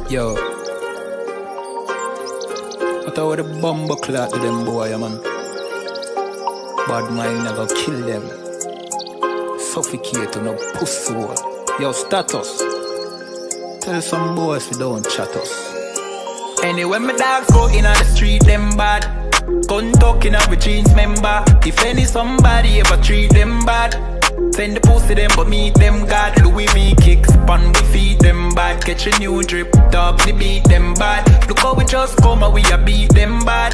Yo, I thought the bomb clot to them boy, man. Bad mind never kill them. Suffocate to no pussy. Yo, status. Tell some boys we don't chat us. Anyway, my dogs go in on the street, them bad. Gun talking up with jeans member. If any somebody ever treat them bad, send the pussy them but meet them God. Louis V kicks, pan we feed them bad. Catch a new drip, dogs we beat them bad. Look how we just come and we a beat them bad.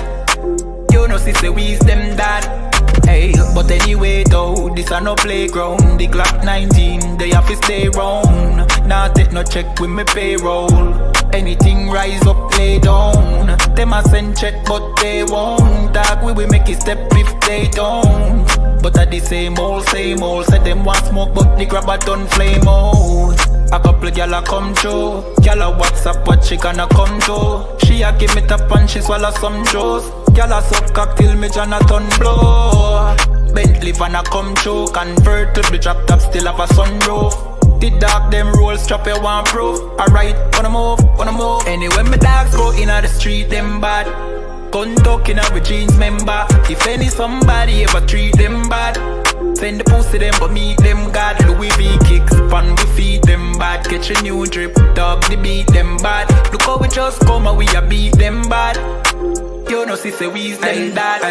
You know sister we's them dad. Hey, but anyway though, this a no playground. The Glock 19, they have to stay round. Nah take no check with me payroll. Anything rise up, lay down. Them a send check but they won't. Dog we will make it step if they don't. But at the same old, said them want smoke but the grabber done flame out. A couple gyal a come through. Gyal a WhatsApp what she gonna come to. She a give me tap and she swallow some juice. Gyal a suck cock till me Jonathan blow. Bentley van a come through. Convertible drop top still have a sunroof. The dog them roll strap you one proof. Alright, wanna move. Anyway my dogs go in on the street them bad. Gun talking up with jeans member. If any somebody ever treat them bad, send the pussy them but meet them God. Louis V kicks, pan we feed them bad. Catch a new drip, dog they beat them bad. Look how we just come and we a beat them bad. You know sister we's them dad.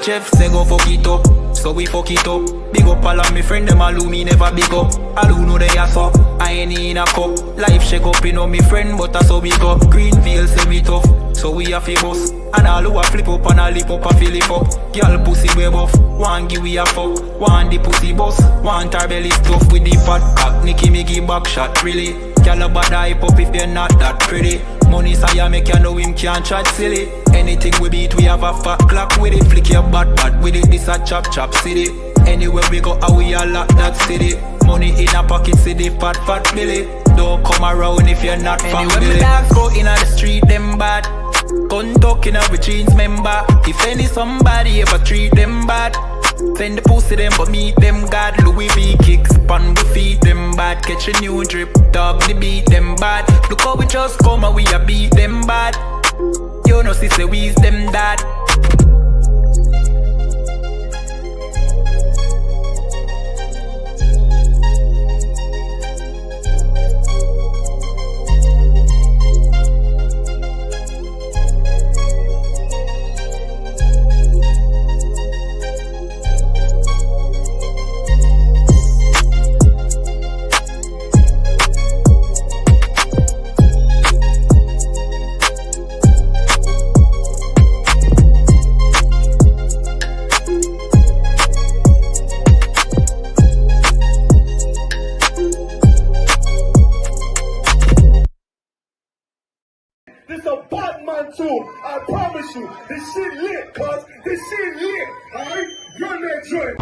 Jeff say go fuck it up, so we fuck it up. Big up all of me friend them all who me never big up. All who know they are so, I ain't in a cup. Life shake up, you know me friend but that's how we go. Greenfield say we tough, so we a famous. And all who a flip up and a lip up a fill it up. Girl pussy way buff, one give we a fuck. One the pussy boss, one her belly stuff with the fat cock. Nicky me give back shot really. Girl a bad hype up if you're not that pretty. Money say make you know him can't chat silly. Anything we beat we have a fat clock with it. Flick your bad with it, this a chop city. Anywhere we go we a lock that city. Money in a pocket city, fat Billy. Don't come around if you're not family. Anyway my dogs go in on the street them bad. Gun talking up with jeans member. If any somebody ever treat them bad, send the pussy them but meet them God. Louis V kicks, pan we feed them bad. Catch a new drip, dog they beat them bad. Look how we just come and we a beat them bad. You know sister we's them dad. This a Batman tune, I promise you. This shit lit, cuz. This shit lit, alright? Run that joint.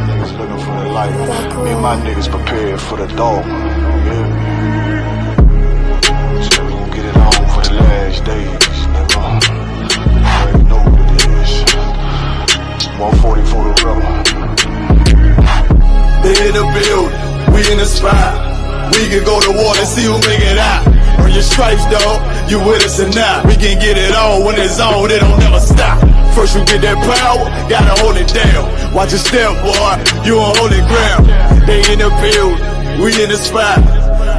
Niggas looking for the light. Me and my niggas prepared for the dog. Yeah. So we gon' get it on for the last days, nigga. You already know what it is. 140 for the rebel. They in the building, we in the spot. We can go to war and see who make it out. Earn your stripes, dog, you with us or not. We can get it on when it's on, it don't never stop. First you get that power, gotta hold it down. Watch your step, boy, you on holy ground. They in the building, we in the spot.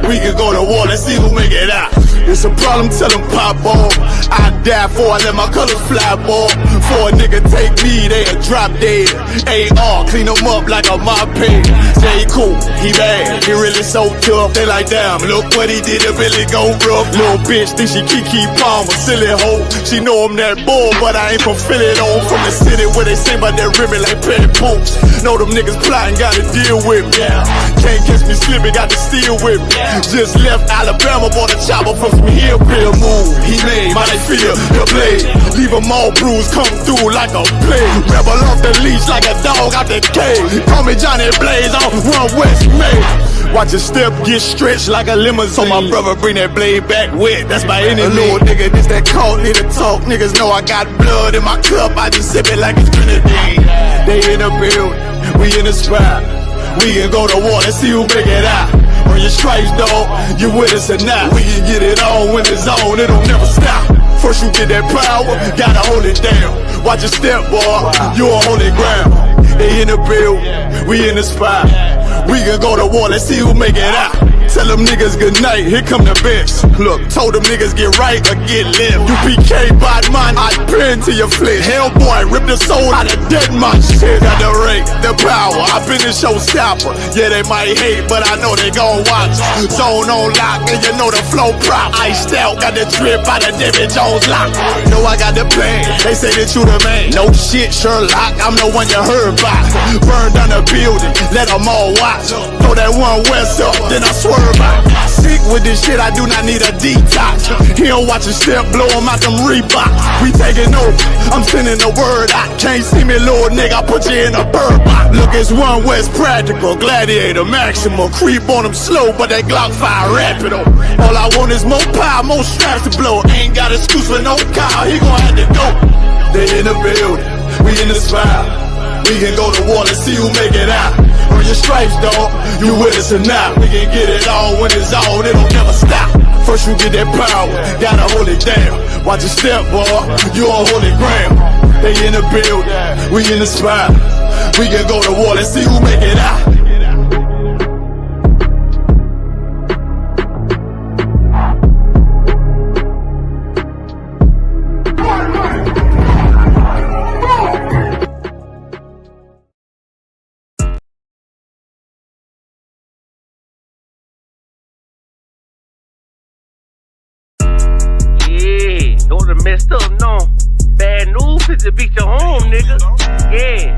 We can go to war and see who make it out. It's a problem, tell them pop off. I die for I let my colors fly, boy. For a nigga take me, they a drop dead. AR, clean them up like a mop pig. J. Cool, he bad, he really so tough. They like, damn, look what he did, it really gon' rough. Little bitch think she Kiki Palmer, silly hoe. She know I'm that bull, but I ain't from Philly though. From the city where they sing about that ribbon like petty poops. Know them niggas plotting, gotta deal with me. Can't catch me slipping, got to steal with me. Just left Alabama, bought a chopper from some hillbill move. He made my feel the blade. Leave them all bruised, come through like a plague. Rebel off the leash like a dog out the cage. Call me Johnny Blaze on Run West May. Watch your step get stretched like a limousine. So my brother bring that blade back wet, that's by any means. Little nigga, this that cold, need to talk. Niggas know I got blood in my cup, I just sip it like it's grenadine. They in the building, we in the spot. We can go to war and see who make it out. Earn your stripes, dog, you with us or not. We can get it on when it's on, it'll never stop. First you get that power, gotta hold it down. Watch your step, boy, you on holy ground. They in the build, we in the spot. We can go to war, let's see who make it out. Tell them niggas good night, here come the bitch. Look, told them niggas get right or get lit. UPK, bad man, I pin to your flesh. Hellboy, rip the soul out of dead man shit. Got the rate, the power, I been the showstopper. Yeah, they might hate, but I know they gon' watch. Zone on lock, and you know the flow prop. Iced out, got the drip out of David Jones lock. Know I got the plan, they say that you the man. No shit, Sherlock, I'm the one you heard about. Burn down the building, let them all watch. Throw that one west up, then I swerve out. Sick with this shit, I do not need a detox. He don't watch a step, blow him out them Reeboks. We taking over, I'm sending the word out. Can't see me, little nigga, I put you in a bird box. Look, it's one West practical, gladiator, maximum. Creep on them slow, but that Glock 5 rapid. All I want is more power, more straps to blow. Ain't got excuse for no car, he gon' have to go. They in the building, we in the spot. We can go to war and see who make it out. Earn your stripes, dog, you with us or not. We can get it on when it's on, it'll never stop. First you get that power, gotta hold it down. Watch your step, boy, you on holy ground. They in the building, we in the spot. We can go to war and see who make it out. Messed up, no. Bad news is to beat your home, nigga. Yeah.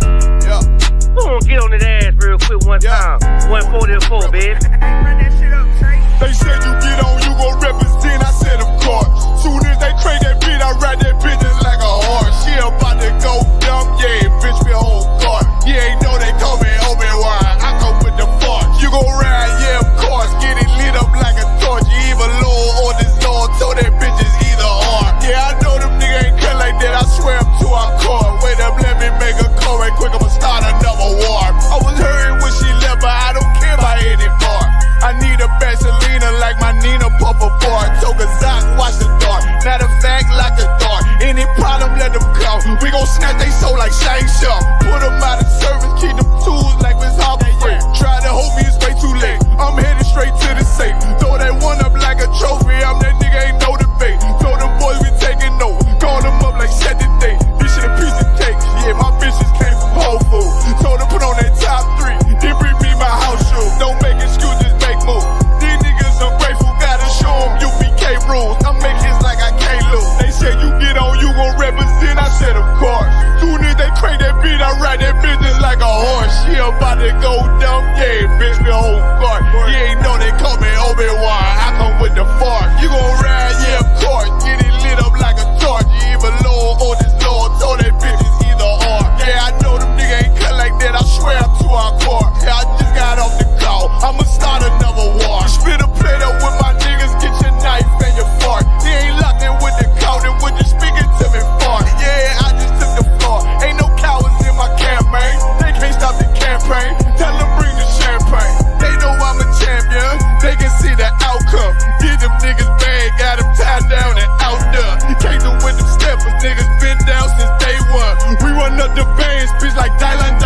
Go on, get on that ass real quick one time. 144, baby. Run that shit up, Trey. They said you get on, you gon' represent. I said, of course. Soon as they crank that beat, I ride that bitch just like a horse. She about to go dumb, yeah, bitch, me a whole car. You ain't know they call me Obi-Wan. I come with the force. You gon' ride, yeah, of course. Get it lit up like a torch. You either low or this Lord. Told that bitch is either or. Yeah, I know them niggas ain't cut like that. I swear I'm to our core. Wait up, let me make a call right quick. I'ma start another war. I was hurting when she left, but I don't care about anymore. I need a Vaseline like my Nina Puffer for. Took a Zach, watch the dark. Matter of fact, lock the door. Any problem, let them come. We gon' snatch they soul like Shang Tsung. Put them out of service, keep them tools like Miss Harbor Free. Try to hold me, it's way too late. I'm headed straight to the safe. Throw that one up like a trophy. I'm that nigga, ain't no debate. Told them boys we taking over. Call them up like set the date. This shit a piece of cake. Yeah, my bitches came from Whole Foods. Told them put on that top 3. Then bring me my house shoes. Don't make excuses, make moves. These niggas ungrateful, gotta show them UPK rules. I'm making hits like I can't lose. They said you get on, you gon' represent. I said of course. Soon as they crank that beat, I ride that business like a horse. She about to go dumb, yeah, bitch, me a whole car. You ain't know they call me Obi-Wan. I come with the force. You gon' ride, yeah, of course. Get it lit up like a torch. You either low or this Lord. Told that bitch is either or. Yeah, I know them niggas ain't cut like that. I swear I'm to our core. Yeah, I just got off the call. I'ma start another war. Spit a plate up with my niggas. Get your knife and your fork. They ain't locked in with the count and when you speaking to me far. Yeah, I just took the floor. Ain't no cowards in my campaign. They can't stop the campaign. Tell them bring the champagne. They know I'm a champion. They can see the outcome. Get them niggas bad. Got them tied down and out there. You can't do with them steppers. Niggas been down since day one. We run up the bands, bitch, like Dylan.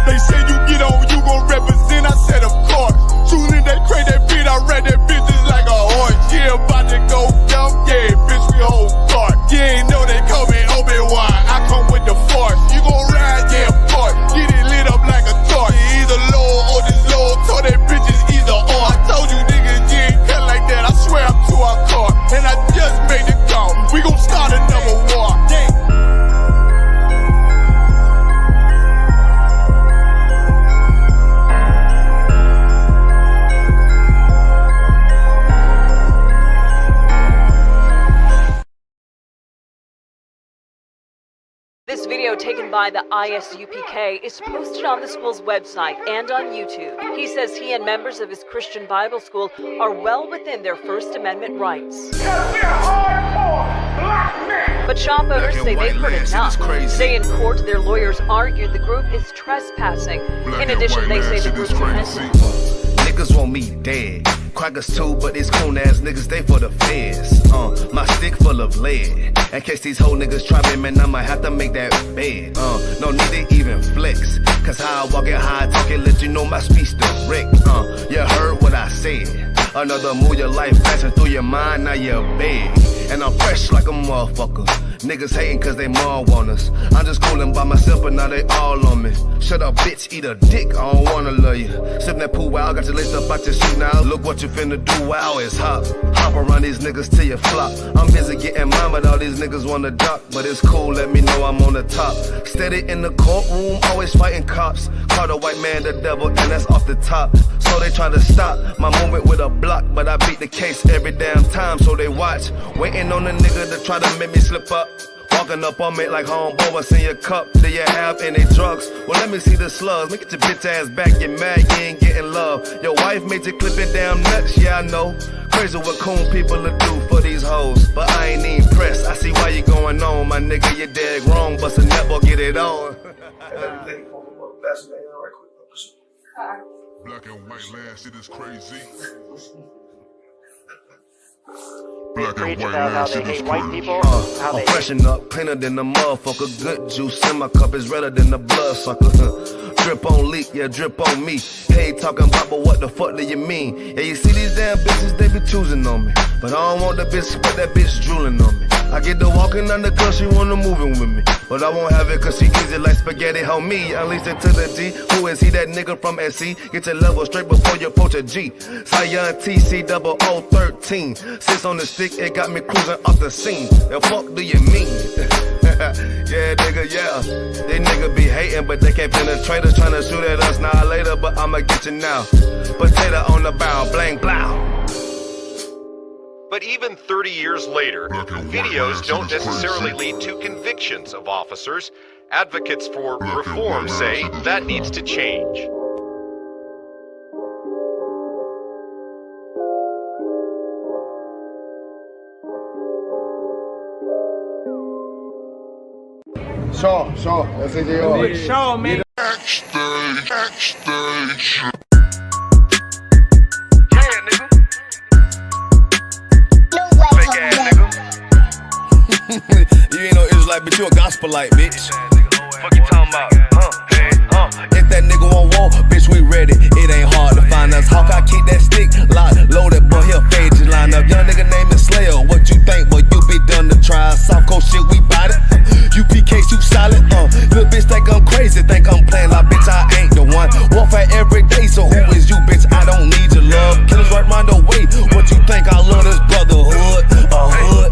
They say you get on, you gon' represent. I said of course. Soon as they crank that beat, I ride that bitch just like a horse. Yeah, about to go dumb, yeah, bitch, we whole car. You ain't know they call me Obi-Wan. I come with the force. You gon' ride, yeah, of course. Get it lit up like a torch. You either low or this low. Told that bitch is either or. I told you niggas, you ain't cut like that. I swear I'm to our car. And I just made the call. We gon' start another war. Yeah. This video taken by the ISUPK is posted on the school's website and on YouTube. He says he and members of his Christian Bible school are well within their First Amendment rights. We're hardcore. But shop owners say they've heard enough. Today in court, their lawyers argued the group is trespassing. In addition, they say the group niggas want me dead. Crackers too, but these coon ass niggas, they for the feds. My stick full of lead. In case these whole niggas try me, man, I might have to make that bed. No need to even flex. Cause how I walk it, how I talk it, let you know my speech direct. You heard what I said. Another move, your life passing through your mind, now you're big. And I'm fresh like a motherfucker. Niggas hating cause they mom want us. I'm just coolin' by myself, but now they all on me. Shut up, bitch, eat a dick, I don't wanna love you. Sip that pool, wow, got your lace up out your shoe now. Look what you finna do, wow, it's hot. Hop around these niggas till you flop. I'm busy getting mine, but all these niggas wanna duck. But it's cool, let me know I'm on the top. Steady in the courtroom, always fighting cops. Call the white man the devil, and that's off the top. So they try to stop my movement with a block, but I beat the case every damn time, so they watch. Waiting on the nigga to try to make me slip up. Walking up on me like homeboy, what's in your cup? Do you have any drugs? Well, let me see the slugs. Make it your bitch ass back, get mad, you ain't getting love. Your wife made you clip it damn nuts, yeah I know. Crazy what coon people will do for these hoes, but I ain't even pressed. I see why you going on, my nigga, you dead wrong, but I never get it on. Black and white land, shit is crazy. Black and white land, shit is crazy. I'm freshen up, cleaner than the motherfucker. Good juice in my cup is redder than the blood sucker. Drip on leak, yeah, drip on me. Hey, talking about, but what the fuck do you mean? Yeah, you see these damn bitches, they be choosing on me. But I don't want the bitch, but that bitch drooling on me. I get to walking on the girl, she wanna moving with me. But I won't have it cause she easy like spaghetti, homie. Unleash it to the G. Who is he? That nigga from SC? Get your level straight before you approach a G. Cyan TC 0013. Sits on the stick, it got me cruising off the scene. The fuck do you mean? Yeah, nigga, yeah. They nigga be hating, but they can't penetrate us. Tryna shoot at us now or later, but I'ma get you now. Potato on the bow, blang, blow. But even 30 years later, videos don't necessarily lead to convictions of officers. Advocates for reform say that needs to change. Shaw, that's AJR. Shaw, man. Backstage. You ain't no Israelite, but you a gospelite, bitch. Fuck you talking about? If that nigga won't walk, bitch, we ready. It ain't hard to find us. Hawk, I keep that stick locked, loaded, boy, he'll fade you line up. Young nigga name is Slayer. What you think, boy? You be done to try. Soft coast shit, we bout it. UPK, you solid. Little bitch think I'm crazy, think I'm playing like bitch, I ain't the one. Warfare every day, so who is you, bitch? I don't need your love. Killers right round the way. What you think? I love this brotherhood, a hood.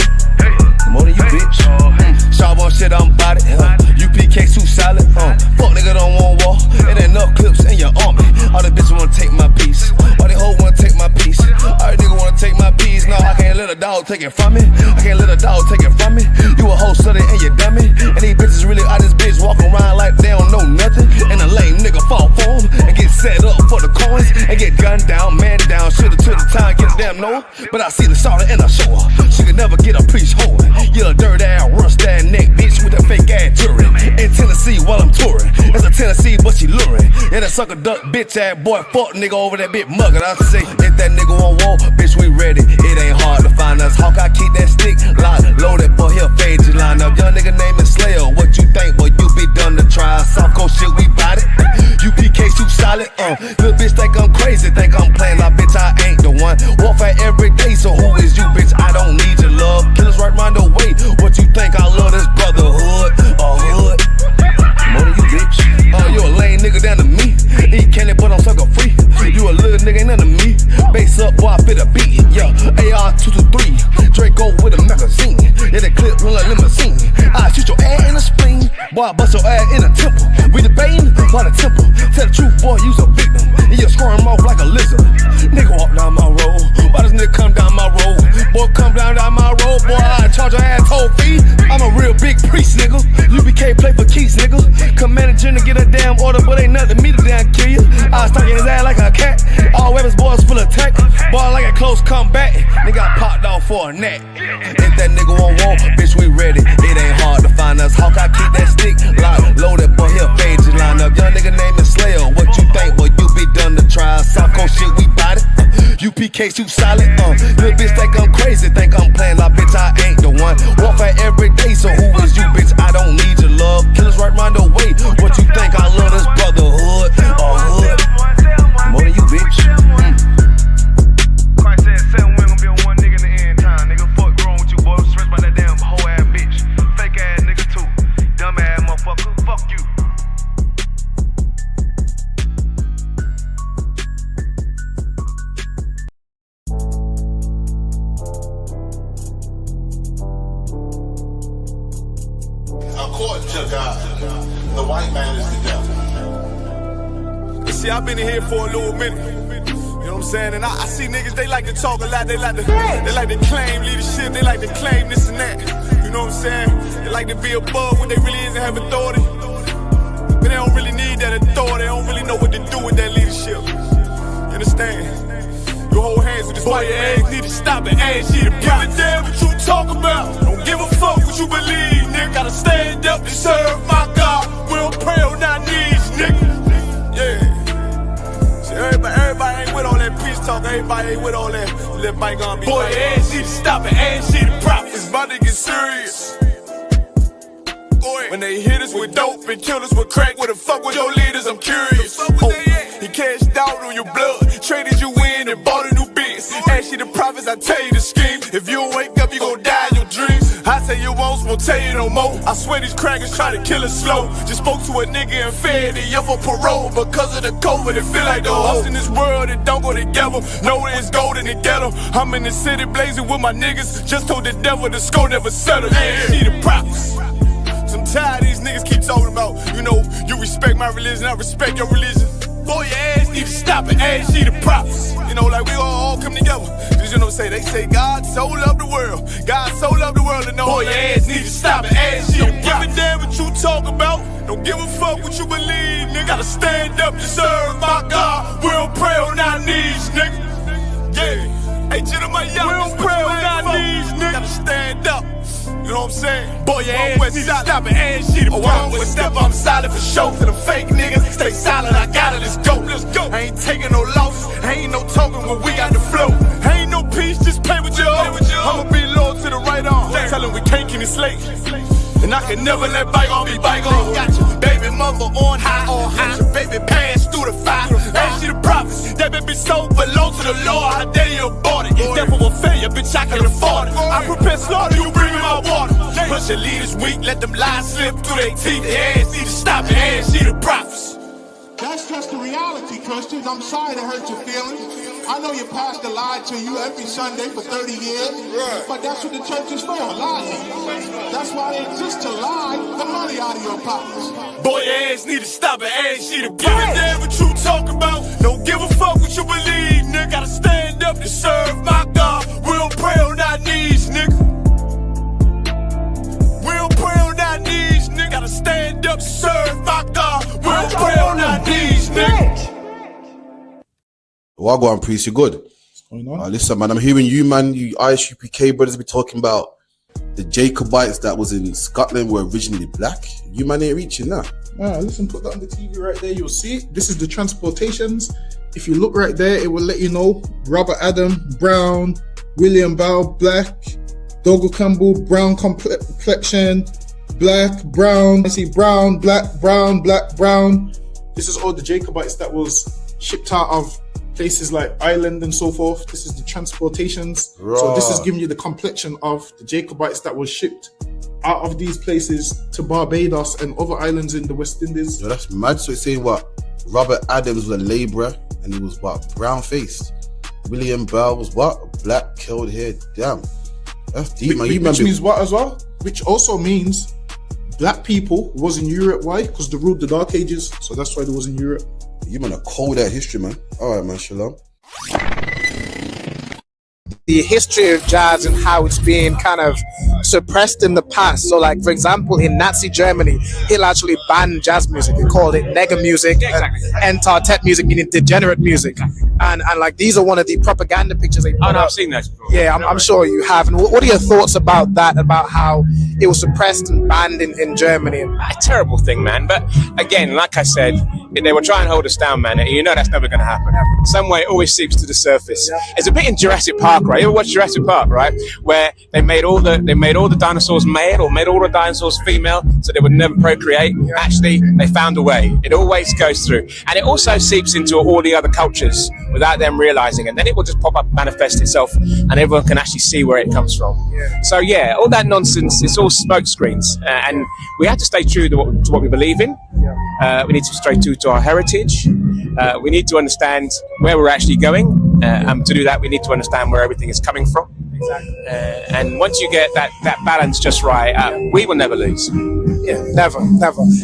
More than you, bitch. Sharp on shit, I'm bout it. UPK too solid. Fuck nigga don't want war. It ain't enough clips in your army. All the bitches wanna take my piece. All the hoes wanna take my piece. All the niggas wanna take my piece. No, I can't let a dog take it from me. I can't let a dog take it from me. You a whole study and you dummy. And these bitches really out this bitch walking around like they don't know nothing. And a lame nigga fall for them and get set up for the coins and get gunned down, man down. Shoulda took the time, get a damn no. But I see the starter and I show her. She could never get a priest holding. You a dirt ass, rust ass neck bitch with that fake ass jewelry. In Tennessee while I'm touring. It's a Tennessee, but she luring. And that sucker duck bitch ass boy, fuck nigga over that bitch muggin'. I say, if that nigga won't walk, bitch, we ready. It ain't hard to find us. Hawk, I keep that stick locked, loaded, boy, he'll fade you line up. Young nigga name is Slayer. What you think, boy? You be done to try. Soft coast shit, we bout it. UPK, you solid. Little bitch think I'm crazy, think I'm playing like bitch, I ain't the one. Warfare every day, so who is you, bitch? I don't need your love. Killers right round the way. What you think? I love this brotherhood, a hood. More than you, bitch. You a lame nigga down to me. Eat candy, but I'm sucker free. You a little nigga, ain't none of me. Base up, boy, I fit a beat. Yeah, AR-223. Draco with a magazine. Yeah, that clip run like limousine. I shoot your ass in the spleen. Boy, I bust your ass in the temple. We debating by the temple. Tell the truth, boy, you's a victim. And you're squirm off like a lizard. Nigga walk down my road. Why does nigga come down my road? Boy, come down my road. Boy, I charge your ass toll fee. I'm a real big priest, nigga. UPK play for keys, nigga. Commanding to get a damn order, but ain't nothing me to damn kill you. I was stuck in his ass like a cat. All weapons, boys full of tech. Boy, like a close combat. Nigga, I popped off for a neck. If that nigga won't walk, bitch, we ready. It ain't hard to find us. Hawk, I keep that stick locked, loaded, boy, here, fade you line up. Young nigga named Slayer. What you think, boy? You be done to try. South Coast shit, we bout it. UPK, shoot solid. Little bitch think I'm crazy, think I'm playing like bitch, I ain't the one. Warfare every day, so who is you, bitch? I don't need your love. Killers right round the way. What you think? I love this brotherhood. Hood. More than you, bitch. Christ said 7 women gon' be on one nigga in the end time. Nigga, fuck wrong with you, boy. Stressed by that damn hoe ass bitch. Fake ass nigga too. Dumb ass motherfucker. Fuck you. According to God, the white man is the devil. See, I've been in here for a little minute. You know what I'm saying? And I see niggas, they like to talk a lot. They like to claim leadership. They like to claim this and that. You know what I'm saying? They like to be above when they really is and have authority. But they don't really need that authority. They don't really know what to do with that leadership. You understand? You hold hands with this boy, your ass need to stop it. Ass she the give a damn what you talk about. Don't give a fuck what you believe, nigga. Gotta stand up to serve my God. We don't pray on our knees, nigga. Yeah. See, everybody ain't with all that peace talk. Everybody ain't with all that. Let bygone be. Boy, your ass need to stop it. Ass she the prop. It's about to get serious. When they hit us with dope and kill us with crack, where the fuck with your leaders? I'm curious. He cashed out on your blood, traded you in and bought a new biz. Ask you the prophets, I tell you the scheme. If you don't wake up, you gon' die in your dreams. I tell you once, won't tell you no more. I swear these crackers try to kill us slow. Just spoke to a nigga and fed he up for parole. Because of the COVID, it feel like the host in this world that don't go together. Know it's gold in the ghetto. I'm in the city blazing with my niggas. Just told the devil the score never settled. Yeah, see the prophets. I'm tired of these niggas keep talking about, you know, you respect my religion, I respect your religion. Boy, your ass need to stop it, ass she the prophets. You know, like we all come together. Cause you know, they say God so loved the world. God so loved the world, and know boy, your ass need to stop it, ass she the prophets. Don't give a damn what you talk about. Don't give a fuck what you believe, nigga. Gotta stand up to serve my God. We don't pray on our knees, nigga. Yeah. Hey, gentlemen, y'all, we don't pray on our knees, nigga. Gotta stand up. You know what I'm saying? Boy, your ass need to stop it, ass she the problem. One step, I'm solid for show. To the fake niggas, stay silent, I got it, let's go. I ain't taking no loss, ain't no talking when we got the flow. Ain't no peace, just play with your own. I'ma be loyal to the right arm. Tell him we can't keep me slave. And I can never let bygone be bygone. Got your baby mother on high, got your baby pass through the fire. Ask you the prophets, that baby so belong to the Lord. How dare you abort it? Therefore will failure, bitch, I can afford it. I prepare slaughter, you bring me my water. Push your leaders weak, let them lies slip through their teeth. Their ass need to stop it, ass she the prophets. That's just the reality, Christians. I'm sorry to hurt your feelings. I know your pastor lied to you every Sunday for 30 years, but that's what the church is for, lying. That's why they exist, to lie the money out of your pockets. Boy, your ass need to stop it, ass she the give a damn what you talk about. Don't give a fuck what you believe, nigga. Gotta stand up to serve my God. We don't pray on our knees, nigga. We don't pray on our knees, nigga. Gotta stand up to serve my God. We don't pray on our knees, nigga. Wagwan priest, you good? What's going on? Listen, man, I'm hearing you, man. You ISUPK brothers be talking about the Jacobites that was in Scotland were originally black. You man ain't reaching that. Listen, put that on the TV right there. You'll see it. This is the transportations. If you look right there, it will let you know Robert Adam, brown, William Bow, black, Dougal Campbell, brown complexion, black, brown. I see brown, black, brown, black, brown. This is all the Jacobites that was shipped out of places like Ireland and so forth. This is the transportations. Right. So this is giving you the complexion of the Jacobites that was shipped out of these places to Barbados and other islands in the West Indies. Yo, that's mad. So it's saying what? Robert Adams was a labourer and he was what? Brown faced. William Bell was what? Black, curled hair. Damn. That's deep, man. Which means what as well? Which also means black people was in Europe. Why? Because they ruled the Dark Ages. So that's why they was in Europe. You man are cold at history, man. Alright, man. Shalom. the history of jazz and how it's been kind of suppressed in the past. So, like, for example, in Nazi Germany, Hitler actually banned jazz music. He called it nigger music, and Entartet music, meaning degenerate music. And like, these are one of the propaganda pictures they put no, up. I've seen those before. Yeah, I'm sure you have. And what are your thoughts about that, about how it was suppressed and banned in Germany? A terrible thing, man. But again, like I said, they were trying to hold us down, man. You know that's never going to happen. Some way it always seeps to the surface. It's a bit in Jurassic Park, right? You ever watch Jurassic Park, right? Where they made all the dinosaurs male, or made all the dinosaurs female, so they would never procreate. Actually, they found a way. It always goes through, and it also seeps into all the other cultures without them realizing, and then it will just pop up, manifest itself, and everyone can actually see where it comes from. So yeah, all that nonsense, it's all smoke screens, and we have to stay true to what we believe in. We need to stay true to our heritage. We need to understand where we're actually going. To do that, we need to understand where everything is coming from. And once you get that balance just right, we will never lose. Yeah, never.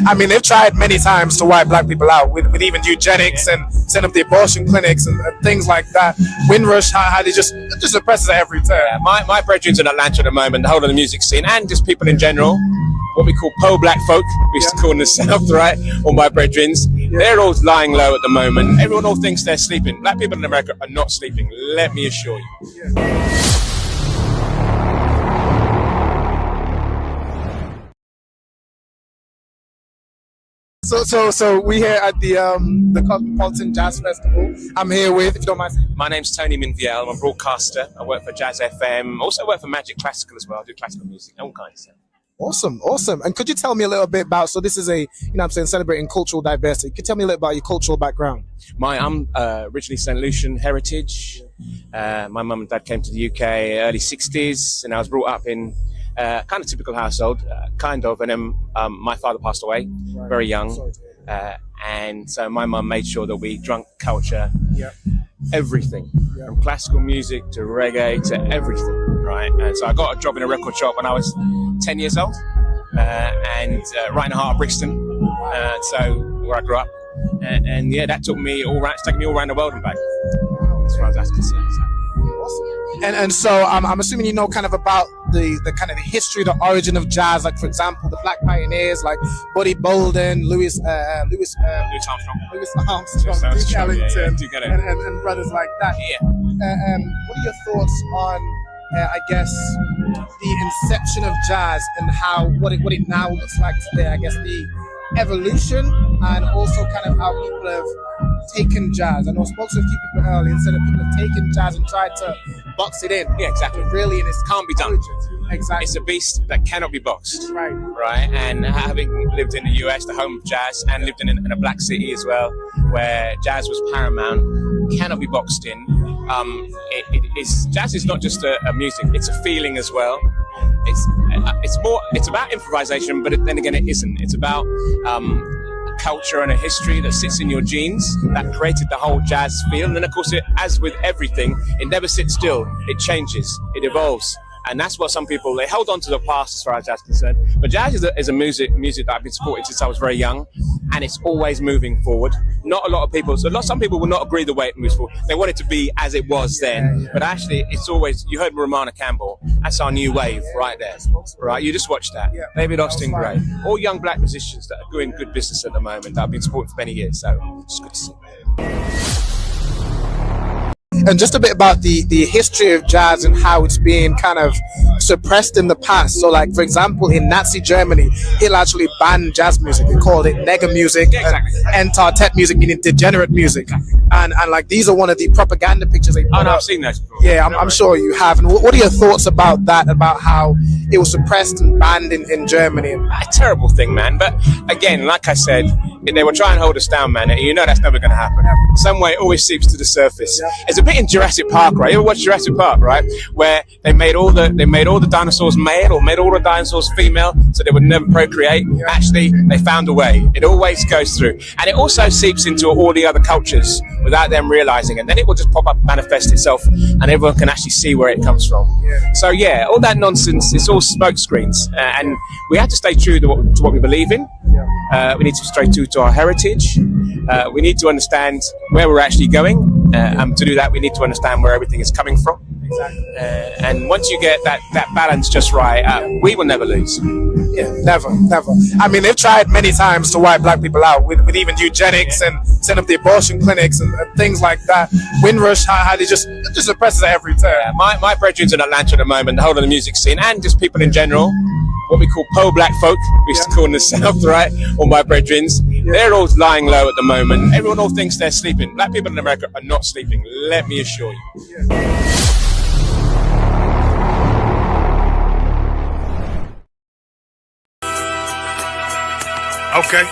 I mean, they've tried many times to wipe black people out with even eugenics and set up the abortion clinics and things like that. Windrush, how they just suppress it every turn. My brethren's in Atlanta at the moment, the whole of the music scene, and just people in general, what we call po-black folk, we used to call in the South, right? All my brethren's, they're all lying low at the moment. Everyone all thinks they're sleeping. Black people in America are not sleeping, let me assure you. So we here at the Cosmopolitan Jazz Festival. I'm here with, if you don't mind saying. My name's Tony Minviel. I'm a broadcaster. I work for Jazz FM. Also work for Magic Classical as well. I do classical music, all kinds of stuff. Awesome. And could you tell me a little bit about, so this is celebrating cultural diversity. Could you tell me a little about your cultural background? I'm originally St. Lucian heritage. My mum and dad came to the UK early 60s, and I was brought up in kind of typical household, and then my father passed away very young, and so my mum made sure that we drunk culture, everything, from classical music to reggae to everything, right? And so I got a job in a record shop when I was 10 years old, and right in the heart of Brixton, so where I grew up, and yeah, that took me all around, it's taken me all around the world and back, as far as that's concerned. So. And so I'm assuming you know kind of about the kind of the history, the origin of jazz, like for example the Black Pioneers like Buddy Bolden, Louis Armstrong, Duke Ellington, and brothers like that. What are your thoughts on I guess the inception of jazz and how what it now looks like today? I guess the evolution and also kind of how people have taken jazz. I know I spoke to a few people earlier and said that people have taken jazz and tried to box it in. Yeah, exactly. But really, it can't be done. Exactly. It's a beast that cannot be boxed. Right. And having lived in the US, the home of jazz, and lived in a black city as well, where jazz was paramount, cannot be boxed in. Jazz is not just a music; it's a feeling as well. It's about improvisation, but then again, it isn't. It's about culture and a history that sits in your genes that created the whole jazz feel. And then, of course, as with everything, it never sits still. It changes. It evolves. And that's what some people, they hold on to the past as far as jazz is concerned. But jazz is a music that I've been supporting since I was very young, and it's always moving forward. Not a lot of people, some people will not agree the way it moves forward. They want it to be as it was then, but actually it's always, you heard Romana Campbell, that's our new wave right there, right? You just watched that. David Austin Gray, all young black musicians that are doing good business at the moment that I've been supporting for many years, so it's good to see. And just a bit about the history of jazz and how it's been kind of suppressed in the past. So like, for example, in Nazi Germany, Hitler actually banned jazz music. He called it nigger music, and Entartet music, meaning degenerate music. And like, these are one of the propaganda pictures they put up. I've seen those before. Yeah, I'm sure you have. And what are your thoughts about that, about how it was suppressed and banned in Germany? A terrible thing, man. But again, like I said, they were trying to hold us down, man. You know that's never going to happen. Some way it always seeps to the surface. It's a bit in Jurassic Park, right? You ever watch Jurassic Park, right? Where they made all the dinosaurs male, or made all the dinosaurs female, so they would never procreate. Actually, they found a way. It always goes through, and it also seeps into all the other cultures without them realizing, and then it will just pop up, manifest itself, and everyone can actually see where it comes from. So yeah, all that nonsense, it's all smoke screens, and we have to stay true to what we believe in. We need to stay true to our heritage. We need to understand where we're actually going. To do that, we need to understand where everything is coming from. Exactly. And once you get that balance just right, we will never lose. Yeah, never. I mean, they've tried many times to wipe black people out with even eugenics and set up the abortion clinics and things like that. Windrush, how they just oppress us at every turn. Yeah, my brethren's in Atlanta at the moment, the whole of the music scene, and just people in general, what we call po-black folk, we used to call in the South, right? All my brethren's, they're all lying low at the moment. Everyone all thinks they're sleeping. Black people in America are not sleeping, let me assure you. Okay.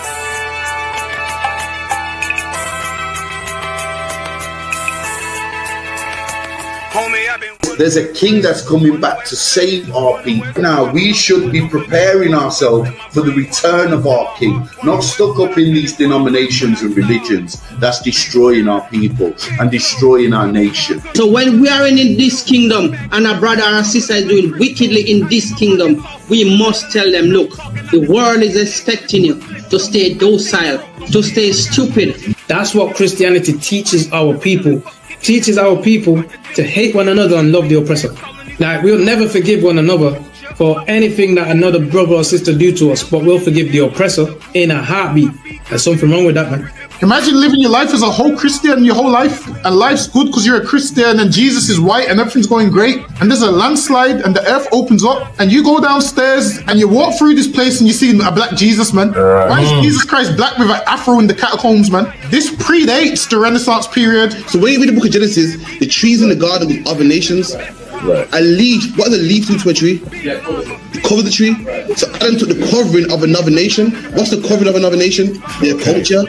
Homie, I've been... There's a king that's coming back to save our people. Now, we should be preparing ourselves for the return of our king, not stuck up in these denominations and religions that's destroying our people and destroying our nation. So when we are in this kingdom and our brother and sister is doing wickedly in this kingdom, we must tell them, look, the world is expecting you to stay docile, to stay stupid. That's what Christianity teaches our people. Teaches our people to hate one another and love the oppressor. Like, we'll never forgive one another for anything that another brother or sister do to us, but we'll forgive the oppressor in a heartbeat. There's something wrong with that, man. Imagine living your life as a whole Christian your whole life, and life's good because you're a Christian and Jesus is white and everything's going great, and there's a landslide and the earth opens up and you go downstairs and you walk through this place and you see a black Jesus, man. Why is Jesus Christ black with an afro in the catacombs, man? This predates the Renaissance period. So when you read the book of Genesis, the trees in the garden with other nations, a leaf, what does a leaf do to a tree? Cover the tree. So Adam took the covering of another nation. What's the covering of another nation? Their culture.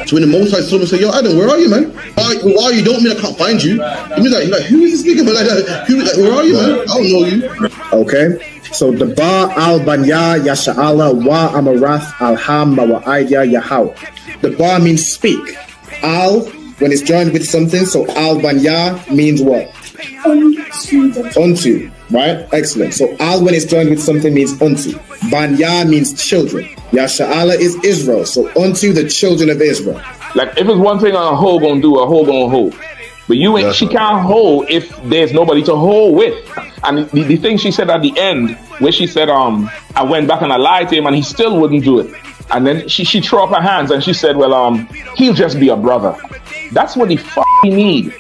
So when the Most High saw him and said, yo, Adam, where are you, man? Why you don't mean I can't find you? He was like, who is this nigga, man? Like, where are you, man? I don't know you. Okay. So the Ba al Banya Yasha'ala wa Amarath al Hamma wa Aidya Yahweh. The Ba means speak. Al, when it's joined with something, so al Banya means what? Unto, right? Excellent. So al when it's joined with something means unto. Banya means children. Yasha'ala is Israel. So unto the children of Israel. Like if it's one thing a hoe gonna do, a hoe gonna hold. But you ain't, she can't hold if there's nobody to hold with. And the thing she said at the end, where she said, I went back and I lied to him and he still wouldn't do it. And then she threw up her hands and she said, well, he'll just be a brother. That's what he need.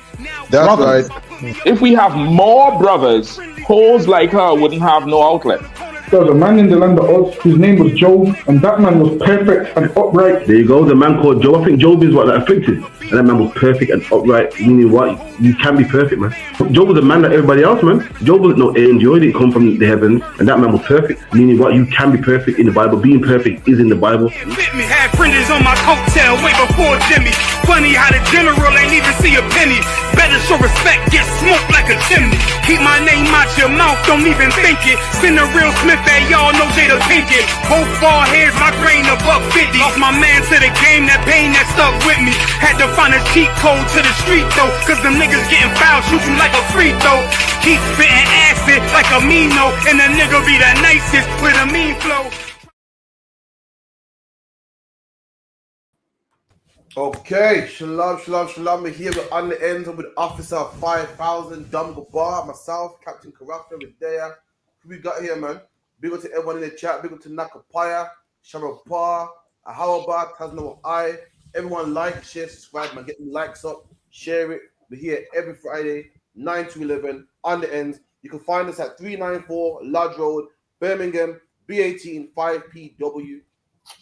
That's brothers. right. If we have more brothers, hoes like her wouldn't have no outlet. There was a man in the land of Oz, his name was Job, and that man was perfect and upright. There you go, the man called Job. I think Job is what, like afflicted. And that man was perfect and upright, meaning what? You can be perfect, man. Job was a man like everybody else, man. Job wasn't no angel, he didn't come from the heavens, and that man was perfect, meaning what? You can be perfect in the Bible. Being perfect is in the Bible. Fit me, had fringes on my coattail way before Jimmy. Funny how the general ain't even see a penny. Better show respect, get smoked like a chimney. Keep my name out your mouth, don't even think it. Send a real Smith at y'all, no Jada Pinkett. Both ball heads, my grain above 50. Lost my man to the game, that pain that stuck with me. Had to find a cheat code to the street though, cause them niggas getting foul, shoot you like a free throw. Keep spitting acid like a Mino, and the nigga be the nicest with a mean flow. Okay, shalom. We're here on the end with Officer 5000, Dumgo Bar, myself, Captain Karafta, with Daya. Who we got here, man? Big up to everyone in the chat. Big up to Nakapaya, Sharapar, Ahawaba, Tasno I. Everyone like, share, subscribe, man. Get the likes up, share it. We're here every Friday, 9 to 11 on the end. You can find us at 394 Lodge Road, Birmingham, B18 5PW.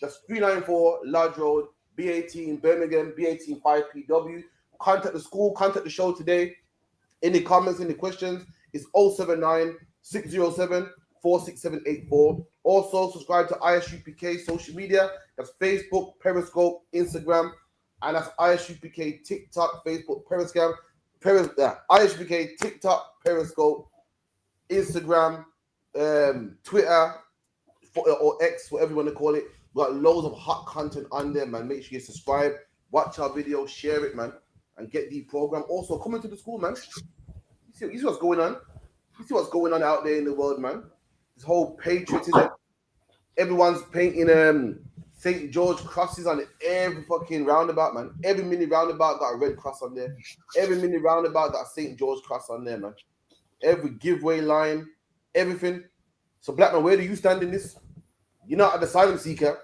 That's 394 Lodge Road, B18 Birmingham, B18 5PW. Contact the school, contact the show today. Any comments, any questions, it's 079 607 46784. Also, subscribe to ISUPK social media. That's Facebook, Periscope, Instagram, and that's ISUPK TikTok, Facebook, Periscope, ISUPK TikTok, Periscope, Instagram, Twitter, or X, whatever you want to call it. We got loads of hot content on there, man. Make sure you subscribe, watch our video, share it, man, and get the program. Also, come into the school, man. You see what's going on? You see what's going on out there in the world, man? This whole patriotism. Everyone's painting St. George crosses on every fucking roundabout, man. Every mini roundabout got a red cross on there. Every mini roundabout got a St. George cross on there, man. every giveaway line, everything. So, black man, where do you stand in this? You're not an asylum seeker,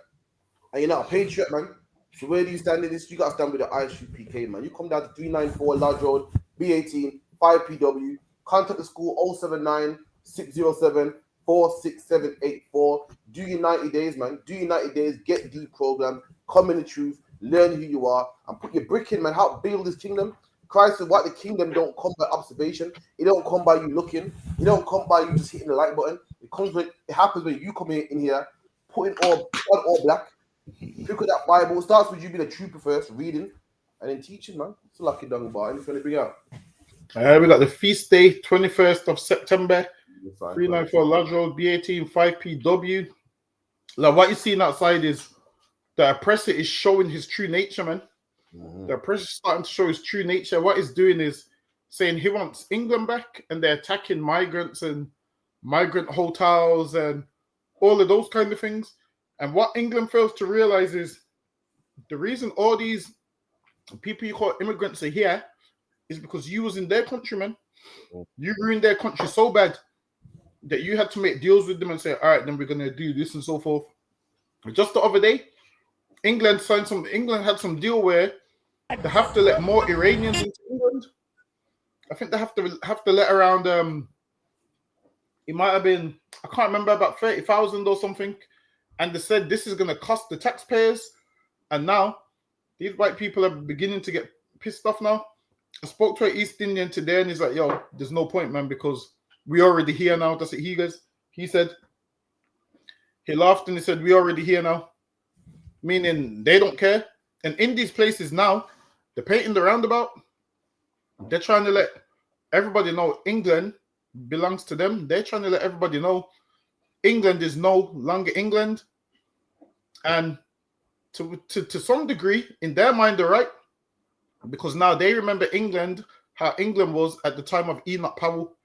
and you're not a patriot, man. So where do you stand in this? You got to stand with the ISUPK, man. You come down to 394 Lodge Road, B18, 5PW. Contact the school 079 607 46784. Do your 90 days, man. Do your 90 days. Get the program. Come in the truth. Learn who you are. And put your brick in, man. Help build this kingdom. Christ said, what the kingdom don't come by observation. It don't come by you looking. It don't come by you just hitting the like button. It happens when you come in here, putting all black. Look at that Bible. It starts with you being a trooper first, reading, and then teaching, man. It's a lucky dung bar. Anything to bring out? We got the feast day, 21st of September, 394 Lodge Road, B18, 5PW. Like what you're seeing outside is the oppressor is showing his true nature, man. The oppressor is starting to show his true nature. What he's doing is saying he wants England back, and they're attacking migrants and migrant hotels and all of those kind of things. And what England fails to realize is the reason all these people you call immigrants are here is because you was in their country, man. You ruined their country so bad that you had to make deals with them and say, all right, then we're going to do this and so forth. Just the other day, England had some deal where they have to let more Iranians into England. I think they have to let around, it might have been, I can't remember, about 30,000 or something. And they said this is going to cost the taxpayers. And now these white people are beginning to get pissed off now. I spoke to an East Indian today and he's like, yo, there's no point, man, because we're already here now. That's what he said. He laughed and he said, we're already here now. Meaning they don't care. And in these places now, they're painting the roundabout. They're trying to let everybody know England belongs to them. They're trying to let everybody know England is no longer England. And to some degree, in their mind, they're right. Because now they remember England, how England was at the time of Enoch Powell.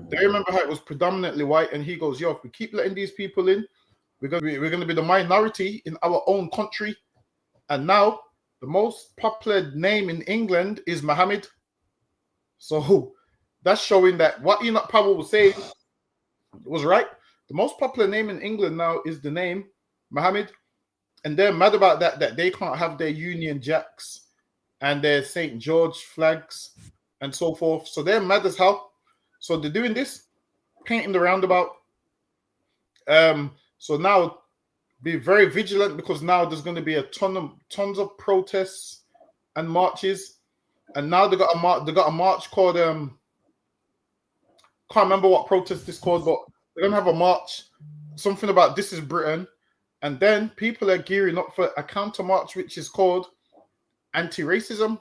They remember how it was predominantly white. And he goes, yo, if we keep letting these people in, we're going to be the minority in our own country. And now the most popular name in England is Muhammad. So that's showing that what Enoch Powell was saying was right. The most popular name in England now is the name Muhammad. And they're mad about that they can't have their Union Jacks and their St. George flags and so forth. So they're mad as hell. So they're doing this, painting the roundabout. So now be very vigilant because now there's going to be tons of protests and marches. And now they got a march called can't remember what protest this called, but they're gonna have a march, something about This Is Britain. And then people are gearing up for a counter march, which is called anti-racism.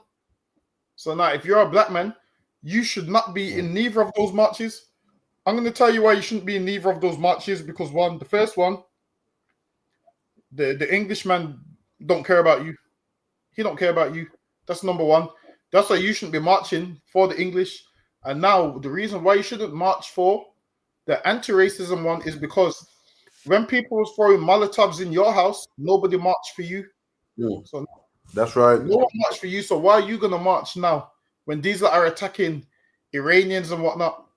So now if you're a black man, you should not be in neither of those marches. I'm going to tell you why you shouldn't be in neither of those marches, because the first one, the Englishman don't care about you. He don't care about you. That's number one. That's why you shouldn't be marching for the English. And now the reason why you shouldn't march for the anti-racism one is because when people was throwing Molotovs in your house, nobody marched for you. So that's right. No one marched for you. So why are you going to march now when these are attacking Iranians and whatnot?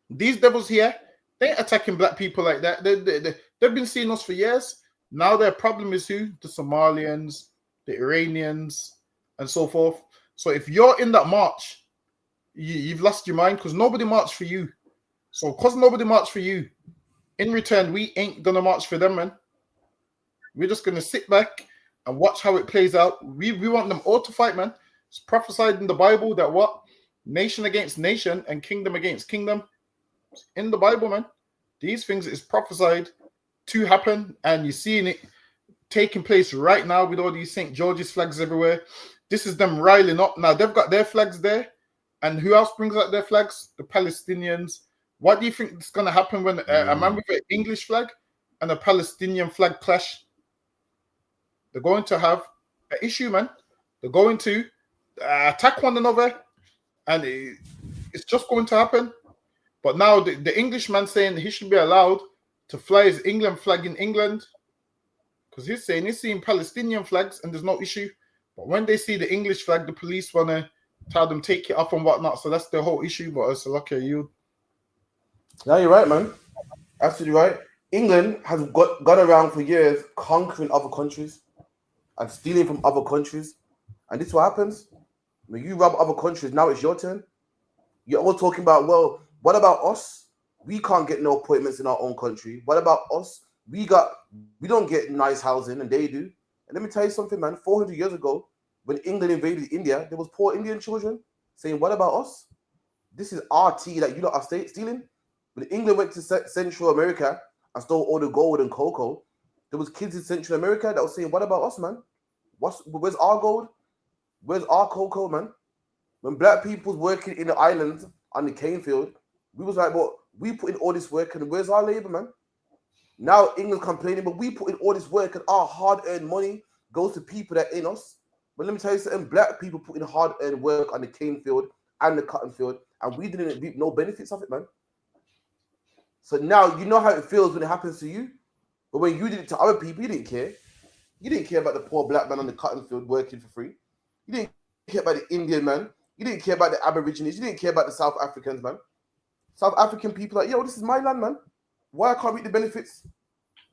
These devils here, they ain't attacking black people like that. They've been seeing us for years. Now their problem is who? The Somalians, the Iranians, and so forth. So if you're in that march, you've lost your mind because nobody marched for you. So because nobody marched for you, in return, we ain't going to march for them, man. We're just going to sit back and watch how it plays out. We want them all to fight, man. It's prophesied in the Bible that what? Nation against nation and kingdom against kingdom. In the Bible, man. These things is prophesied to happen, and you're seeing it taking place right now with all these St. George's flags everywhere. This is them riling up. Now, they've got their flags there, and who else brings out their flags? The Palestinians. What do you think is going to happen when a man with an English flag and a Palestinian flag clash? They're going to have an issue, man. They're going to attack one another, and it's just going to happen. But now the Englishman saying he should be allowed to fly his England flag in England because he's saying he's seeing Palestinian flags and there's no issue. But when they see the English flag, the police want to tell them take it off and whatnot. So that's the whole issue. But it's like, okay, you No, you're right, man. Absolutely right. England has gone around for years conquering other countries and stealing from other countries. And this is what happens. When you rob other countries, now it's your turn. You're all talking about, well, what about us? We can't get no appointments in our own country. What about us? We don't get nice housing and they do. And let me tell you something, man. 400 years ago, when England invaded India, there was poor Indian children saying, what about us? This is our tea that you lot are stealing. When England went to Central America and stole all the gold and cocoa, there was kids in Central America that were saying, what about us, man? Where's our gold? Where's our cocoa, man? When black people was working in the islands on the cane field, we was like, well, we put in all this work and where's our labor, man? Now England complaining, but we put in all this work and our hard-earned money goes to people that ain't us. But let me tell you something, black people put in hard-earned work on the cane field and the cotton field, and we didn't reap no benefits of it, man. So now you know how it feels when it happens to you. But when you did it to other people, you didn't care. You didn't care about the poor black man on the cotton field working for free. You didn't care about the Indian man. You didn't care about the Aborigines. You didn't care about the South Africans, man. South African people like, yo, this is my land, man. Why I can't reap the benefits?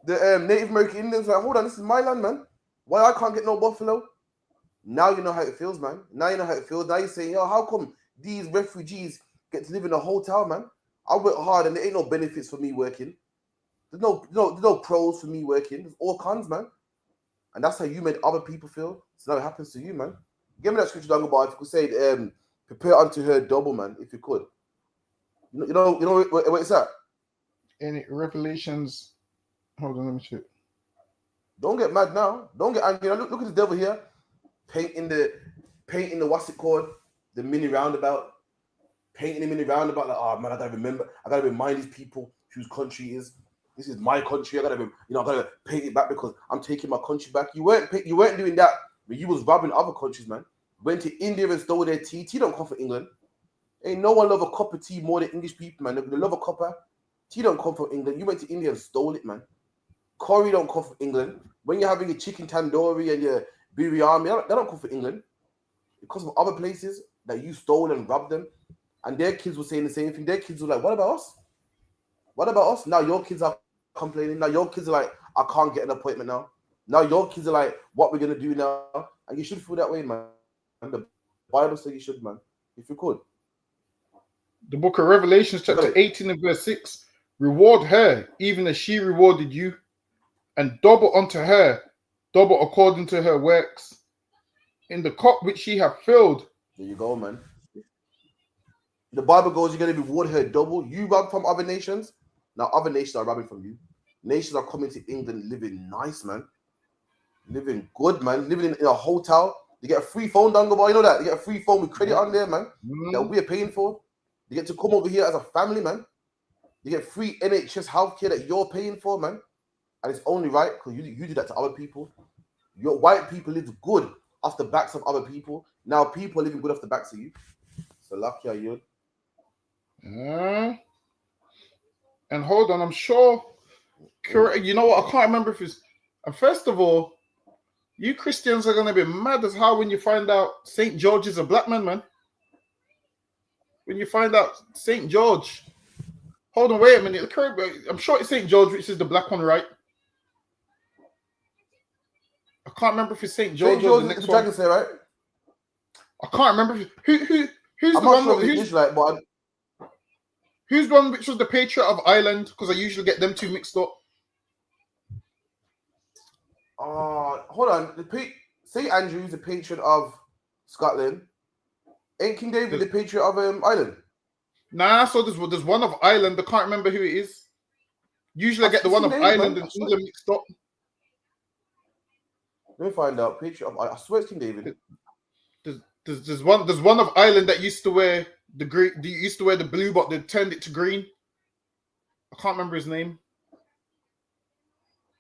The Native American Indians like, hold on, this is my land, man. Why I can't get no buffalo? Now you know how it feels, man. Now you know how it feels. Now you're saying, yo, how come these refugees get to live in a hotel, man? I work hard and there ain't no benefits for me working. There's no pros for me working. There's all cons, man. And that's how you made other people feel. So now it happens to you, man. Give me that scripture, Dangaba. If you could say, prepare unto her double, man. If you could. You know what it's at? In Revelations, hold on, let me check. Don't get mad now. Don't get angry. Look at the devil here, painting the what's it called? The mini roundabout. Painting the mini roundabout. Like, oh man, I gotta remind these people whose country is. This is my country. I gotta paint it back because I'm taking my country back. You weren't doing that, but you was robbing other countries, man. Went to India and stole their tea. Tea don't come from England. Ain't no one love a cup of tea more than English people, man. They love a cuppa. Tea don't come from England. You went to India and stole it, man. Curry don't come from England. When you're having your chicken tandoori and your biryani, that don't come from England. It comes from other places that you stole and robbed them. And their kids were saying the same thing. Their kids were like, what about us? What about us? Now your kids are complaining. Now your kids are like, I can't get an appointment now. Now your kids are like, what we're going to do now? And you should feel that way, man. And the Bible says you should, man. If you could. The book of Revelations, chapter 18 and verse 6. Reward her, even as she rewarded you, and double unto her, double according to her works. In the cup which she hath filled. There you go, man. The Bible goes, you're going to reward her double. You rob from other nations. Now other nations are robbing from you. Nations are coming to England living nice, man. Living good, man. Living in a hotel. You get a free phone, Dangaba. You know that? You get a free phone with credit on there, man. That we're paying for. You get to come over here as a family, man. You get free NHS healthcare that you're paying for, man. And it's only right because you do that to other people. Your white people live good off the backs of other people. Now people are living good off the backs of you. So lucky are you. And hold on, I'm sure. You know what? I can't remember if it's. And first of all, you Christians are gonna be mad as hell when you find out St. George is a black man, man. When you find out St. George. Hold on, wait a minute. I'm sure it's St. George, which is the black one, right? I can't remember if it's St. George or the next one. Dragon say, right? I can't remember who's I'm the one. Sure who's like, but who's the one which was the Patriot of Ireland? Because I usually get them two mixed up. Hold on. St. Andrew is the Patriot of Scotland. Ain't King David the Patriot of Ireland? Nah, so there's one of Ireland. I can't remember who it is. Usually I get the one of Ireland and England mixed up. Let me find out. Patriot of I swear it's King David. There's one of Ireland that used to wear the green. Used to wear the blue, but they turned it to green. I can't remember his name.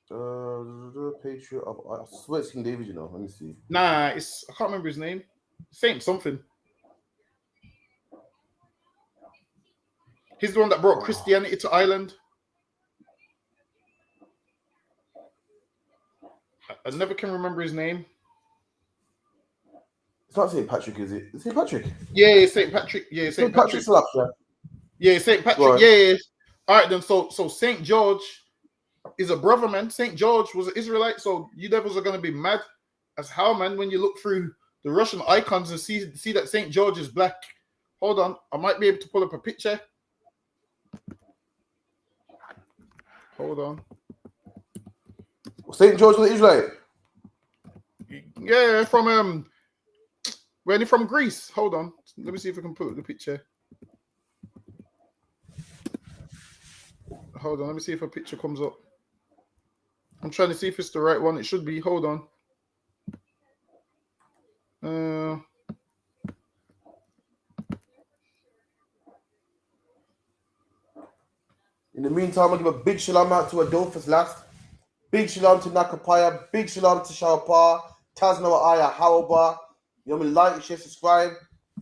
Patriot of I swear it's King David. You know. Let me see. Nah, I can't remember his name. Saint something. He's the one that brought Christianity to Ireland. I never can remember his name. It's not St. Patrick, is it? It's St. Patrick. Yeah, St. Patrick. Yeah, St. Patrick. Patrick. Yeah, St. Patrick. Yeah. All right, then. So Saint George is a brother, man. Saint George was an Israelite. So you devils are gonna be mad as how, man, when you look through the Russian icons and see that Saint George is black. Hold on, I might be able to pull up a picture. Hold on. Saint George was Israelite. Yeah, from where are from Greece. Hold on, let me see if I can pull up the picture. Hold on, let me see if a picture comes up. I'm trying to see if it's the right one. It should be. Hold on. In the meantime, I'll give a big shalom out to Adolphus last. Big shalom to Nakapaya. Big shalom to Shawpa. Tasnoa Aya Hawaba. You know what I mean? Like, share, subscribe.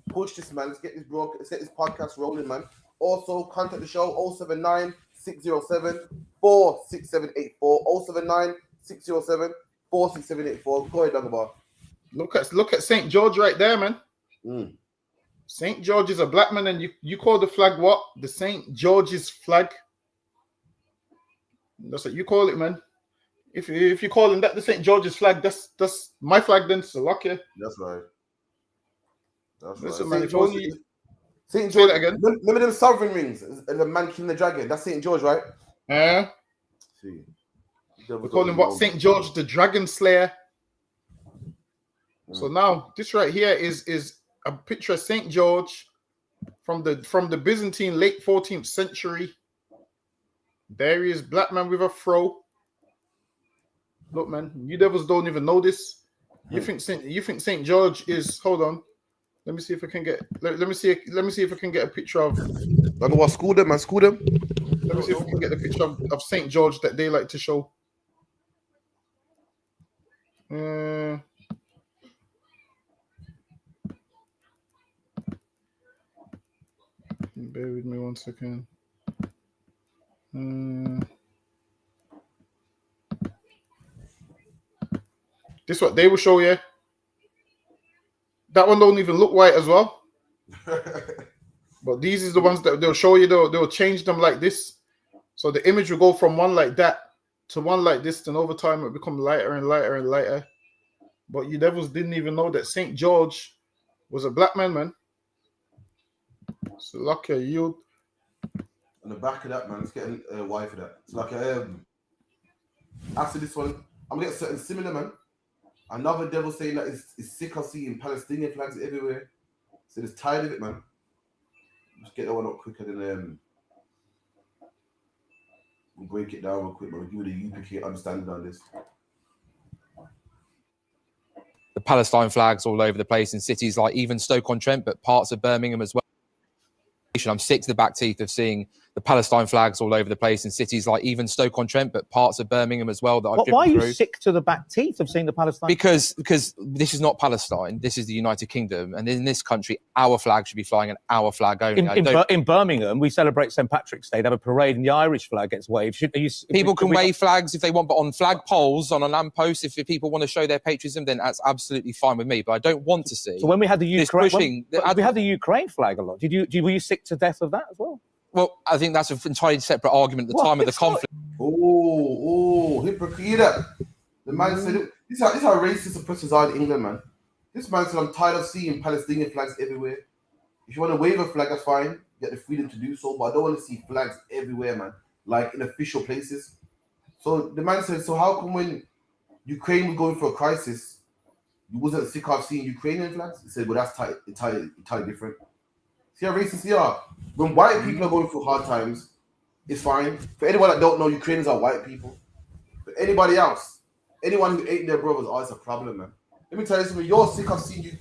Push this, man. Let's get this podcast rolling, man. Also, contact the show 079 607 46784. 079 607 46784. Go ahead, Dagobah. Look at Saint George right there, man. Saint George is a black man, and you call the flag what? The Saint George's flag. That's what you call it, man. If you're calling that the St. George's flag, that's my flag then, so luck you. That's right. That's Listen, right. man, if only St. say George that again. Remember them sovereign rings and the man killing the dragon? That's St. George, right? See. We call him what? St. George the Dragon Slayer. So now this right here is a picture of St. George from the Byzantine late 14th century. There he is, black man with a fro. Look, man, you devils don't even know this. You think Saint George is? Hold on, let me see if I can get. Let me see if I can get a picture of. Like what? School them, man. School them. Let me see if I can get the picture of Saint George that they like to show. Bear with me 1 second. This what they will show you. That one don't even look white as well. But these is the ones that they'll show you. They'll change them like this. So the image will go from one like that to one like this. Then over time it become lighter and lighter and lighter. But you devils didn't even know that St. George was a black man. So lucky you. On the back of that, man, let's get a wife for that. It's like after this one, I'm gonna get something similar, man. Another devil saying that it's sick of seeing Palestinian flags everywhere. So it's tired of it, man. Just get that one up quicker than we'll break it down real quick, but we'll give you the UPK understanding on this. The Palestine flags all over the place in cities like even Stoke-on-Trent, but parts of Birmingham as well. I'm sick to the back teeth of seeing the Palestine flags all over the place in cities like even Stoke-on-Trent, but parts of Birmingham as well that I've driven Why are you through. sick to the back teeth of seeing the Palestine? Because this is not Palestine. This is the United Kingdom, and in this country, our flag should be flying and our flag only. In Birmingham, we celebrate St. Patrick's Day. They have a parade, and the Irish flag gets waved. People can wave flags if they want, but on flag poles, on a lamppost, if people want to show their patriotism, then that's absolutely fine with me. But I don't want to see. So when we had the Ukraine, we had the Ukraine flag a lot. Were you sick to death of that as well? Well, I think that's an entirely separate argument at the time of the conflict. Oh, hypocrite. The man said, this is how racist oppressors are in England, man. This man said, I'm tired of seeing Palestinian flags everywhere. If you want to wave a flag, that's fine. You get the freedom to do so, but I don't want to see flags everywhere, man, like in official places. So the man said, so how come when Ukraine was going through a crisis, you wasn't sick of seeing Ukrainian flags? He said, well, that's entirely different. See how racist they are? When white people are going through hard times, it's fine. For anyone that don't know, Ukrainians are white people. But anybody else, anyone who ain't their brothers, it's a problem, man. Let me tell you something. You're sick of seeing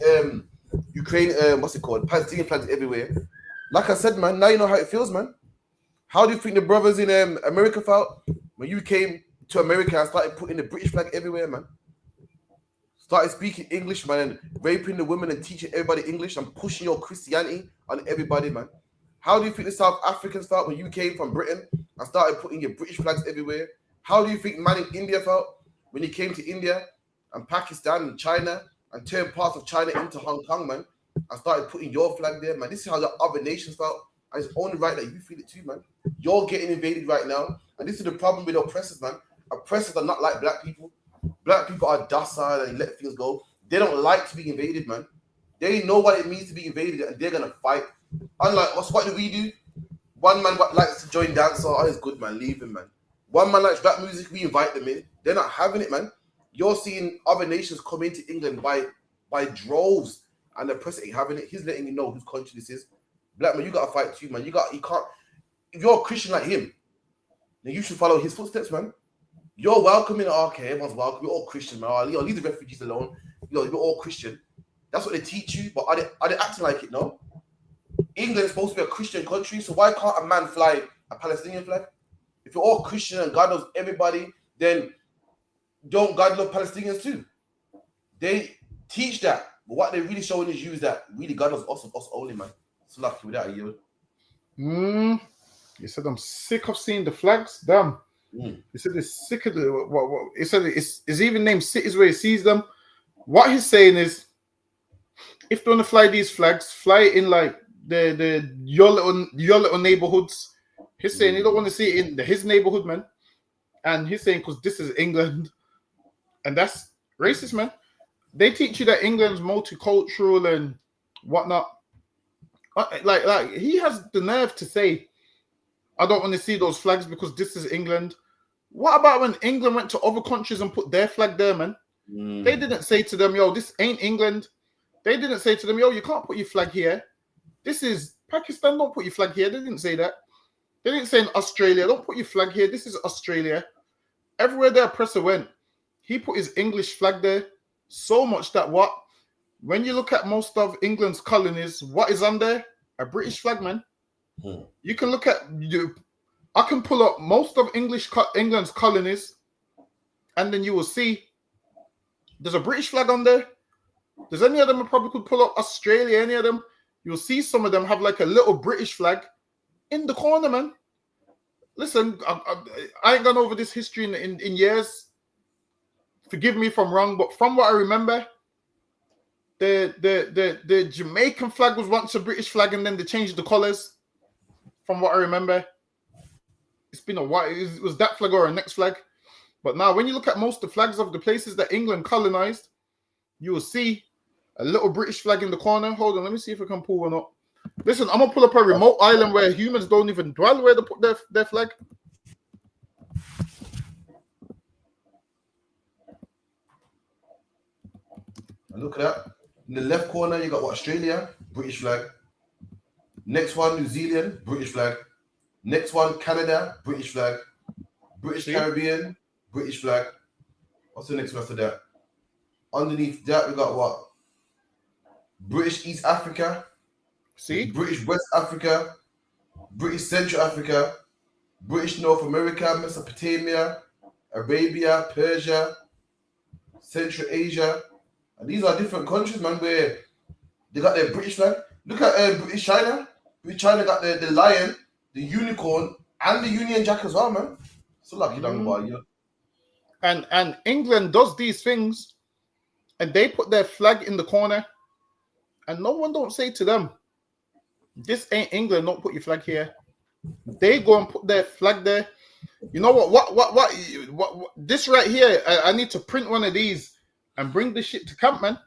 Ukraine, Palestinian flags everywhere. Like I said, man, now you know how it feels, man. How do you think the brothers in America felt when you came to America and started putting the British flag everywhere, man? Started speaking English, man, and raping the women and teaching everybody English and pushing your Christianity on everybody, man. How do you think the South Africans felt when you came from Britain and started putting your British flags everywhere? How do you think man in India felt when he came to India and Pakistan and China and turned parts of China into Hong Kong, man, and started putting your flag there, man? This is how the other nations felt And it's only right that you feel it too, man. You're getting invaded right now. And this is the problem with oppressors, man. Oppressors are not like black people. Black people are docile and let things go. They don't like to be invaded, man. They know what it means to be invaded and they're going to fight. Unlike us, what do we do? One man likes to join dance. Oh, it's good, man. Leave him, man. One man likes rap music. We invite them in. They're not having it, man. You're seeing other nations come into England by droves, and the president ain't having it. He's letting you know whose country this is. Black man, you got to fight too, man. You can't. If you're a Christian like him, then you should follow his footsteps, man. You're welcoming. Okay, everyone's welcome. You're all Christian, man. Oh, leave the refugees alone. You're all Christian. That's what they teach you. But are they acting like it? No. England is supposed to be a Christian country, so why can't a man fly a Palestinian flag? If you're all Christian and God loves everybody, then don't God love Palestinians too? They teach that, but what they're really showing is you is that really God loves us only, man. It's lucky without a yield. You said I'm sick of seeing the flags. Damn. He said it's sick of the what he said it's even named cities where he sees them. What he's saying is, if they want to fly these flags, fly it in like your little neighborhoods. He's saying he don't want to see it in his neighborhood, man. And he's saying because this is England, and that's racist, man. They teach you that England's multicultural and whatnot. Like he has the nerve to say, I don't want to see those flags because this is England. What about when England went to other countries and put their flag there, man? They didn't say to them, yo, this ain't England. They didn't say to them, yo, you can't put your flag here. This is Pakistan, don't put your flag here. They didn't say that. They didn't say in Australia, don't put your flag here. This is Australia. Everywhere the oppressor went, he put his English flag there. So much that when you look at most of England's colonies, what is on there? A British flag, man. You can look at I can pull up most of England's colonies, and then you will see there's a British flag on there. There's any of them I probably could pull up Australia, any of them. You'll see some of them have like a little British flag in the corner, man. Listen, I ain't gone over this history in years. Forgive me if I'm wrong, but from what I remember, the Jamaican flag was once a British flag, and then they changed the colours. From what I remember, it's been a while. It was that flag or a next flag. But now, when you look at most of the flags of the places that England colonized, you will see a little British flag in the corner. Hold on, let me see if I can pull one up. Listen, I'm gonna pull up a remote island where humans don't even dwell, where they put their flag. And look at that. In the left corner, you got Australia, British flag. Next one, New Zealand, British flag. Next one, Canada, British flag. British Caribbean, British flag. What's the next one after that? Underneath that, we got what? British East Africa. See? British West Africa. British Central Africa. British North America, Mesopotamia, Arabia, Persia, Central Asia. And these are different countries, man, where they got their British flag. Look at British China. British China got the lion, the unicorn, and the Union Jack as well, man. So lucky down about you. And England does these things, and they put their flag in the corner, and no one don't say to them, this ain't England, don't put your flag here. They go and put their flag there. You know what this right here, I need to print one of these and bring this shit to camp, man.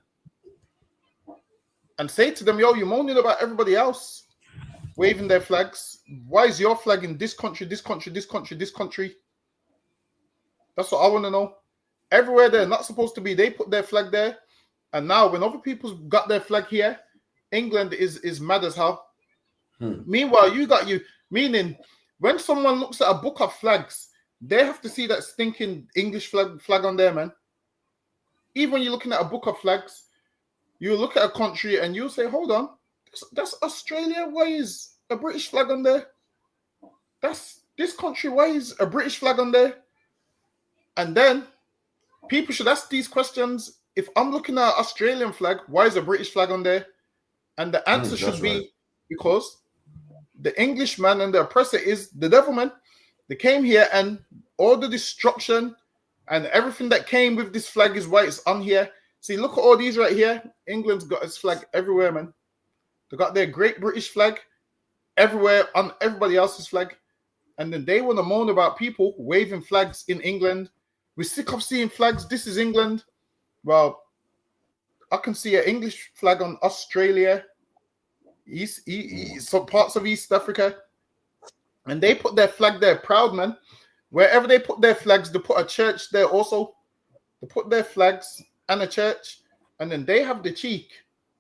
And say to them, yo, you're moaning about everybody else waving their flags. Why is your flag in this country, this country, this country, this country? That's what I want to know. Everywhere they're not supposed to be, they put their flag there. And now when other people's got their flag here, England is mad as hell. Meanwhile, meaning when someone looks at a book of flags, they have to see that stinking English flag on there, man. Even when you're looking at a book of flags, you look at a country and you say, hold on, that's Australia. Why is a British flag on there? That's this country. Why is a British flag on there? And then people should ask these questions. If I'm looking at an Australian flag, why is a British flag on there? And the answer should be because the Englishman and the oppressor is the devil, man. They came here and all the destruction and everything that came with this flag is why it's on here. See, look at all these right here. England's got its flag everywhere, man. They got their Great British flag. everywhere on everybody else's flag. And then they want to moan about people waving flags in England. We're sick of seeing flags. This is England. Well, I can see an English flag on Australia, some parts of East Africa. And they put their flag there, proud, man. Wherever they put their flags, they put a church there also. They put their flags and a church. And then they have the cheek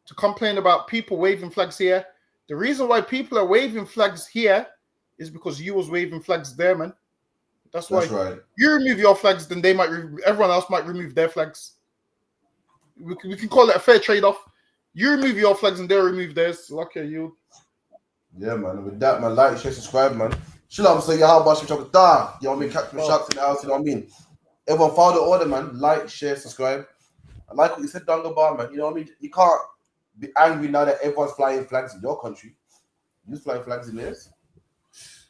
to complain about people waving flags here. The reason why people are waving flags here is because you was waving flags there, man. That's why right. You remove your flags, then they might. Everyone else might remove their flags. We can call it a fair trade-off. You remove your flags, and they'll remove theirs. Lucky you. Yeah, man. With that, man, like, share, subscribe, man. Shalom, so how about you? You know what I mean? Captain Sharks in the house. You know what I mean? Everyone follow the order, man. Like, share, subscribe. I like what you said, Dunga Bar, man. You know what I mean? You can't be angry now that everyone's flying flags in your country. You flying flags in theirs.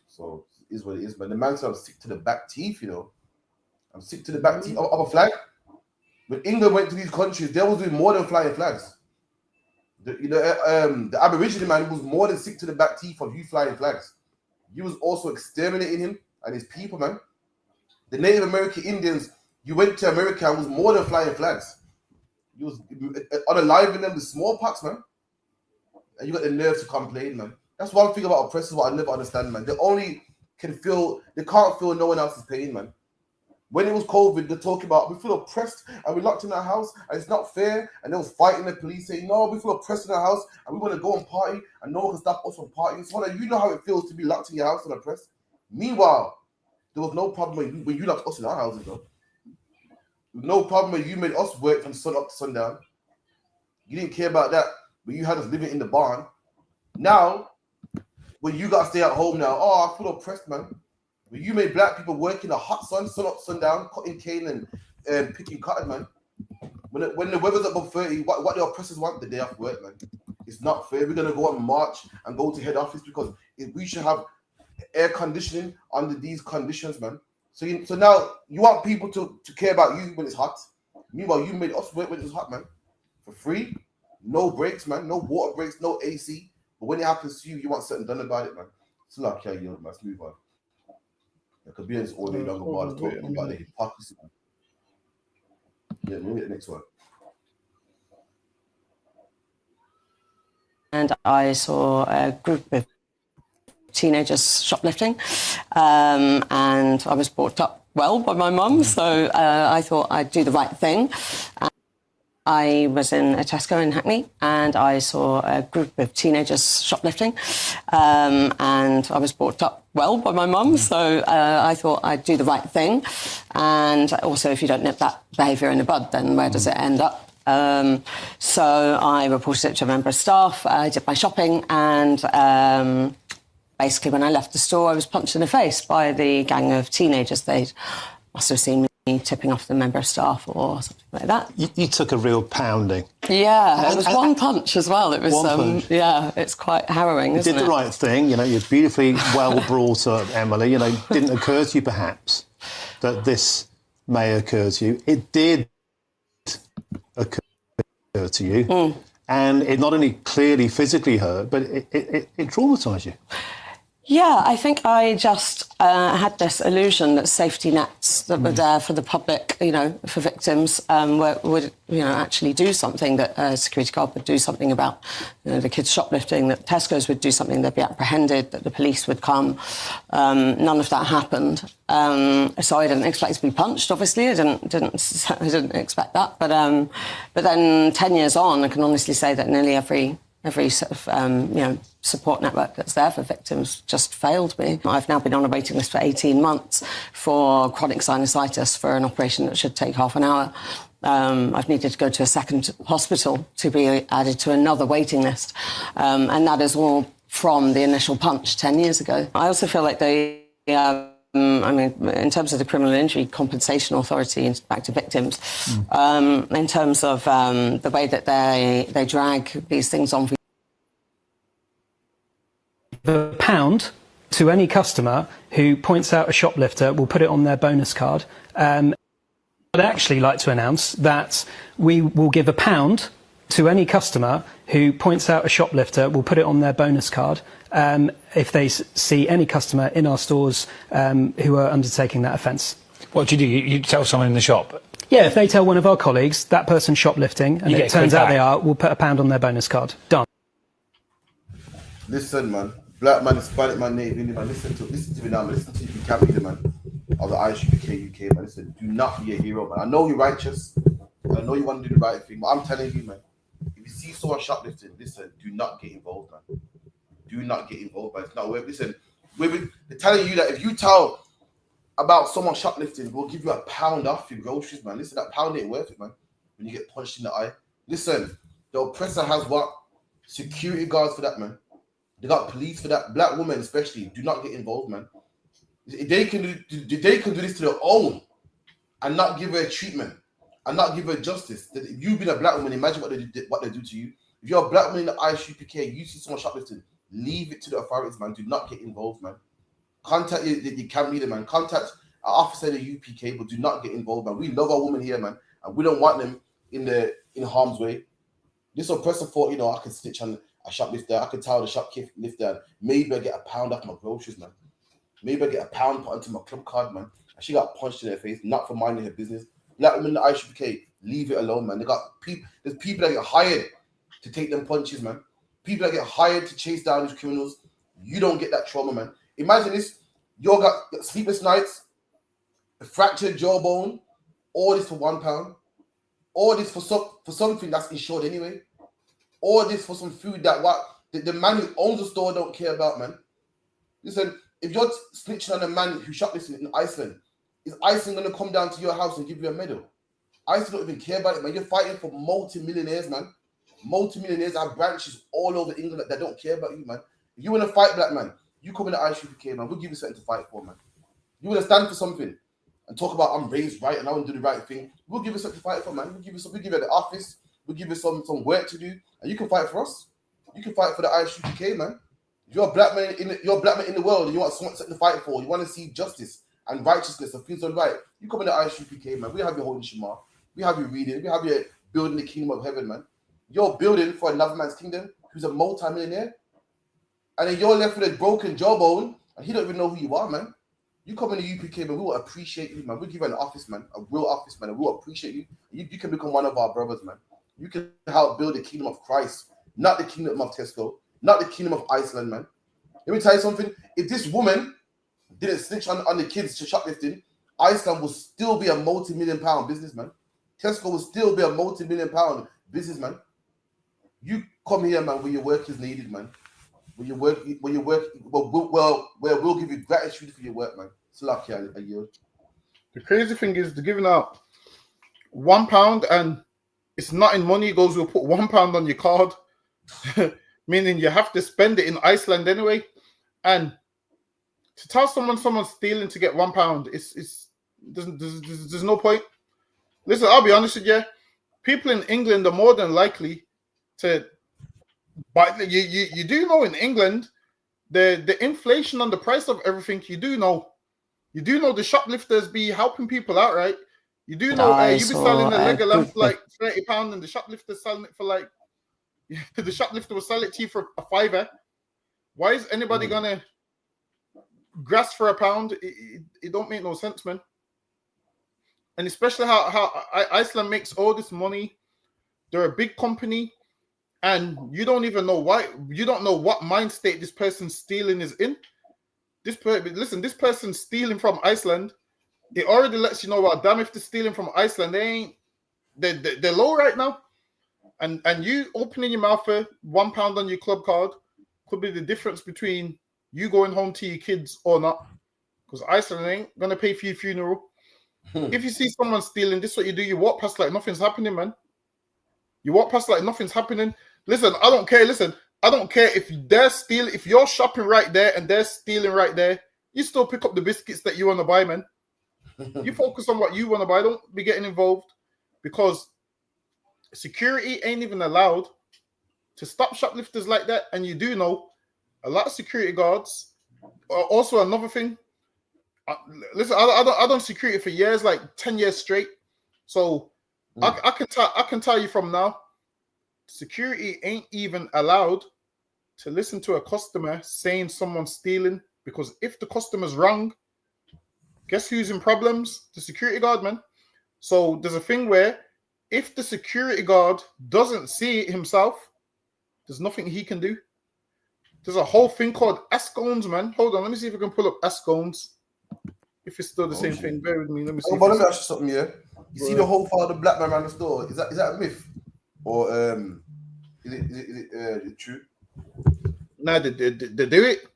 So it is what it is, man. The man said I'm sick to the back teeth, you know. I'm sick to the back teeth of a flag. When England went to these countries, they was doing more than flying flags. The Aboriginal man was more than sick to the back teeth of you flying flags. You was also exterminating him and his people, man. The Native American Indians, you went to America and was more than flying flags. You was unaliving them with smallpox, man. And you got the nerve to complain, man. That's one thing about oppressors what I never understand, man. They can't feel no one else's pain, man. When it was COVID, they're talking about we feel oppressed and we're locked in our house and it's not fair. And they was fighting the police saying, no, we feel oppressed in our house and we want to go and party and no one can stop us from partying. So you know how it feels to be locked in your house and oppressed. Meanwhile, there was no problem when you locked us in our houses, though. No problem when you made us work from sun up to sundown. You didn't care about that, but you had us living in the barn. Now, when you got to stay at home now, I feel oppressed, man. When you made black people work in the hot sun up, sundown, cutting cane and picking cotton, man. When the weather's above 30, what the oppressors want the day off work, man. It's not fair. We're gonna go on march and go to head office because we should have air conditioning under these conditions, man. So now you want people to care about you when it's hot. Meanwhile, you made us work when it's hot, man. For free, no breaks, man. No water breaks, no AC. But when it happens to you, you want something done about it, man. So like, yeah, man, let's move on. There could be this all day long about talking about the hypocrisy, man. Yeah, we'll get the next one. And I saw a group of teenagers shoplifting, and I was brought up well by my mum, so I thought I'd do the right thing. I was in a Tesco in Hackney and I saw a group of teenagers shoplifting, and I was brought up well by my mum, so I thought I'd do the right thing. And also, if you don't nip that behaviour in the bud, then where does it end up? So I reported it to a member of staff, I did my shopping, and basically when I left the store, I was punched in the face by the gang of teenagers. They must have seen me tipping off the member of staff or something like that. You took a real pounding. Yeah, it was one punch as well. It was, yeah, it's quite harrowing, isn't it? You did the right thing, you know, you're beautifully well brought up, Emily. You know, it didn't occur to you perhaps that this may occur to you. It did occur to you. And it not only clearly physically hurt, but it traumatised you. Yeah, I think I just had this illusion that safety nets that were there for the public, you know, for victims, would, you know, actually do something, that a security guard would do something about, you know, the kids shoplifting, that Tesco's would do something, they'd be apprehended, that the police would come. None of that happened. So I didn't expect to be punched, obviously. I didn't expect that. But then 10 years on, I can honestly say that nearly every sort of, you know, support network that's there for victims just failed me. I've now been on a waiting list for 18 months for chronic sinusitis for an operation that should take half an hour. I've needed to go to a second hospital to be added to another waiting list. And that is all from the initial punch 10 years ago. I also feel like they... I mean, in terms of the Criminal Injury Compensation Authority, back to victims, in terms of the way that they drag these things on. The £1 to any customer who points out a shoplifter will put it on their bonus card. I'd actually like to announce that we will give £1 to any customer who points out a shoplifter, we'll put it on their bonus card if they see any customer in our stores who are undertaking that offence. What do? You tell someone in the shop? Yeah, if they tell one of our colleagues that person's shoplifting and it turns out they are, we'll put £1 on their bonus card. Done. Listen, man. Black man, Hispanic man, Native Indian man. Listen to me now, man. Listen to you, you can't be the man of the ISUPK UK, man. Listen, do not be a hero, man. I know you're righteous. I know you want to do the right thing, but I'm telling you, man. If you see someone shoplifting, listen, do not get involved, man. Do not get involved, man. It's not worth. Listen, they're telling you that if you tell about someone shoplifting, we'll give you £1 off your groceries, man. Listen, that pound ain't worth it, man. When you get punched in the eye. Listen, the oppressor has what? Security guards for that, man. They got police for that. Black women especially, do not get involved, man. They can do this to their own and not give her a treatment and not give her justice. If you've been a black woman, imagine what they do to you. If you're a black woman in the ISUPK, you see someone shoplifting, leave it to the authorities, man. Do not get involved, man. Contact your camp leader, man. Contact an officer in the UPK, but do not get involved, man. We love our women here, man, and we don't want them in harm's way. This oppressor thought, I can snitch on a shoplifter. I can tell the shoplifter, maybe I get £1 off my groceries, man. Maybe I get £1 put onto my club card, man. And she got punched in her face, not for minding her business. Black women in the ISUPK, leave it alone, man. There's people that get hired to take them punches, man. People that get hired to chase down these criminals. You don't get that trauma, man. Imagine this, you got sleepless nights, a fractured jawbone, all this for £1, all this for something that's insured anyway, all this for some food that the man who owns the store don't care about, man. Listen, if you're snitching on a man who shoplifted in Iceland, is Iceland going to come down to your house and give you a medal? Iceland don't even care about it, man. You're fighting for multi-millionaires, man. Multi-millionaires have branches all over England that don't care about you, man. If you want to fight, black man, you come in the ISUPK, man. We'll give you something to fight for, man. You want to stand for something and talk about I'm raised right and I want to do the right thing. We'll give you something to fight for, man. We'll give you the office. We'll give you some work to do, and you can fight for us. You can fight for the ISUPK, man. If you're a black man in the world and you want something to fight for, you want to see justice and righteousness and things done right, you come in the ISUPK, man. We have you holding Shema. We have you reading. We have you building the kingdom of heaven, man. You're building for another man's kingdom who's a multi-millionaire, and then you're left with a broken jawbone and he don't even know who you are, man. You come in the UPK, man, we will appreciate you, man. We'll give you an office, man, a real office, man, and we'll appreciate you. You can become one of our brothers, man. You can help build the kingdom of Christ, not the kingdom of Tesco, not the kingdom of Iceland, man. Let me tell you something. If this woman didn't snitch on the kids to shoplifting, Iceland will still be a multi-million-pound business, man. Tesco will still be a multi-million-pound business, man. You come here, man, where your work is needed, man. Where we'll give you gratitude for your work, man. It's lucky I yield. The crazy thing is they're giving out £1 and it's not in money. It goes, we'll put £1 on your card, meaning you have to spend it in Iceland anyway. And to tell someone's stealing to get £1, there's no point. Listen, I'll be honest with you. People in England are more than likely to, but you do know in England the inflation on the price of everything. You do know the shoplifters be helping people out, right? You do know you be selling a leg of lamb for like £30 and the shoplifter selling it for like the shoplifter will sell it to you for a £5. Why is anybody gonna grasp for £1? It don't make no sense, man. And especially how Iceland makes all this money. They're a big company, and you don't even know why. You don't know what mind state this person stealing is in. This person stealing from Iceland. It already lets you know, well, damn, if they're stealing from Iceland, they're low right now. And you opening your mouth for £1 on your club card could be the difference between you going home to your kids or not. Because Iceland ain't gonna pay for your funeral. If you see someone stealing, this is what you do. You walk past like nothing's happening, man. You walk past like nothing's happening. Listen, I don't care. I don't care if they're stealing. If you're shopping right there and they're stealing right there, you still pick up the biscuits that you want to buy, man. You focus on what you want to buy. Don't be getting involved, because security ain't even allowed to stop shoplifters like that. And you do know a lot of security guards. Also, another thing. Listen, I done security for years, like 10 years straight. So I can tell you from now, security ain't even allowed to listen to a customer saying someone's stealing, because if the customer's wrong, guess who's in problems? The security guard, man. So there's a thing where if the security guard doesn't see it himself, there's nothing he can do. There's a whole thing called Ascones, man. Hold on, let me see if I can pull up Ascones. If it's still the same thing, bear with me. Let me see. But let me ask you something, yeah. You see the whole file of the black man around the store. Is that a myth, or is it true? No, they do it.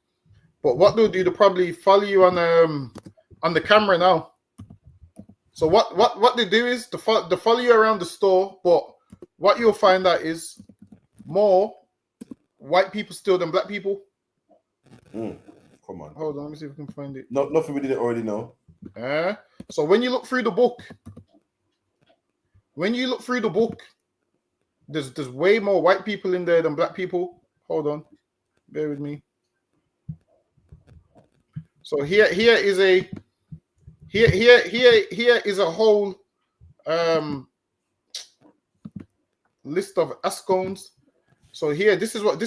But what they'll do, they'll probably follow you on the camera now. So what they do is they follow you around the store, but what you'll find out is more white people steal than black people. Come on. Hold on, let me see if I can find it. No, nothing we didn't already know. So when you look through the book, there's way more white people in there than black people. Hold on, bear with me. So here is a whole list of Ascones. So here, this is what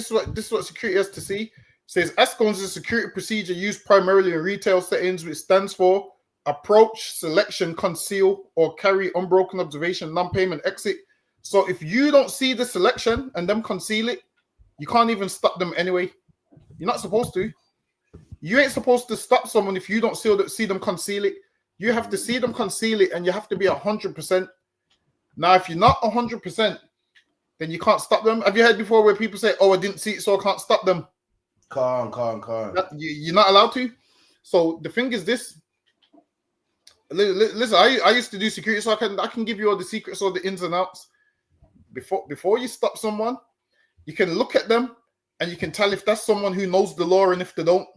security has to see. It says Ascones is a security procedure used primarily in retail settings, which stands for approach, selection, conceal, or carry unbroken observation, non-payment, exit. So if you don't see the selection and them conceal it, you can't even stop them anyway. You're not supposed to. You ain't supposed to stop someone if you don't see them conceal it. You have to see them conceal it, and you have to be 100%. Now, if you're not 100%, then you can't stop them. Have you heard before where people say, "Oh, I didn't see it, so I can't stop them"? Can't. You're not allowed to. So the thing is this. Listen, I used to do security, so I can give you all the secrets, all the ins and outs. Before you stop someone, you can look at them and you can tell if that's someone who knows the law and if they don't.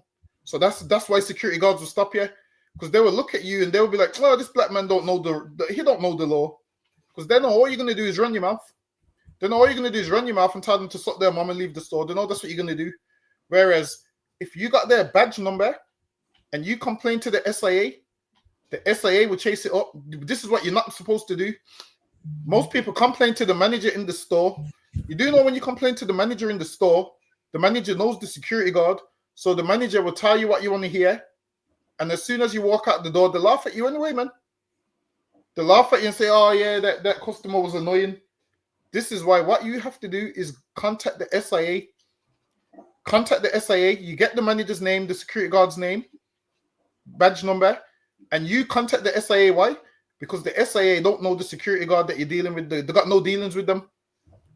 So that's why security guards will stop you, because they will look at you and they will be like, "Oh, this black man don't know he don't know the law," because they know all you're gonna do is run your mouth. They know all you're gonna do is run your mouth and tell them to suck their mom and leave the store. They know that's what you're gonna do. Whereas if you got their badge number and you complain to the SIA will chase it up. This is what you're not supposed to do. Most people complain to the manager in the store. You do know when you complain to the manager in the store, the manager knows the security guard, so the manager will tell you what you want to hear. And as soon as you walk out the door, they laugh at you anyway, man. They laugh at you and say, "Oh yeah, that customer was annoying." This is why what you have to do is contact the SIA. Contact the SIA. You get the manager's name, the security guard's name, badge number, and you contact the SIA. Why? Because the SIA don't know the security guard that you're dealing with. They got no dealings with them.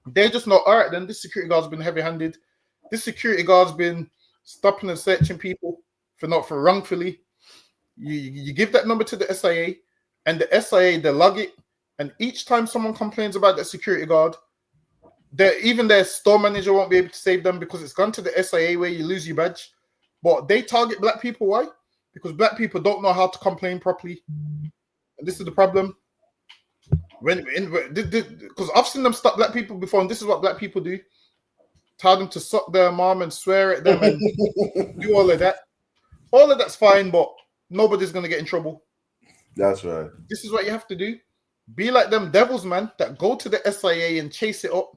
They just know, all right, then this security guard's been heavy-handed. This security guard's been stopping and searching people for wrongfully. You give that number to the SIA, and the SIA, they log it. And each time someone complains about that security guard, even their store manager won't be able to save them because it's gone to the SIA where you lose your badge. But they target black people. Why? Because black people don't know how to complain properly. And this is the problem. Because I've seen them stop black people before, and this is what black people do. Tell them to suck their mom and swear at them and do all of that. All of that's fine, but nobody's going to get in trouble. That's right. This is what you have to do. Be like them devils, man, that go to the SIA and chase it up.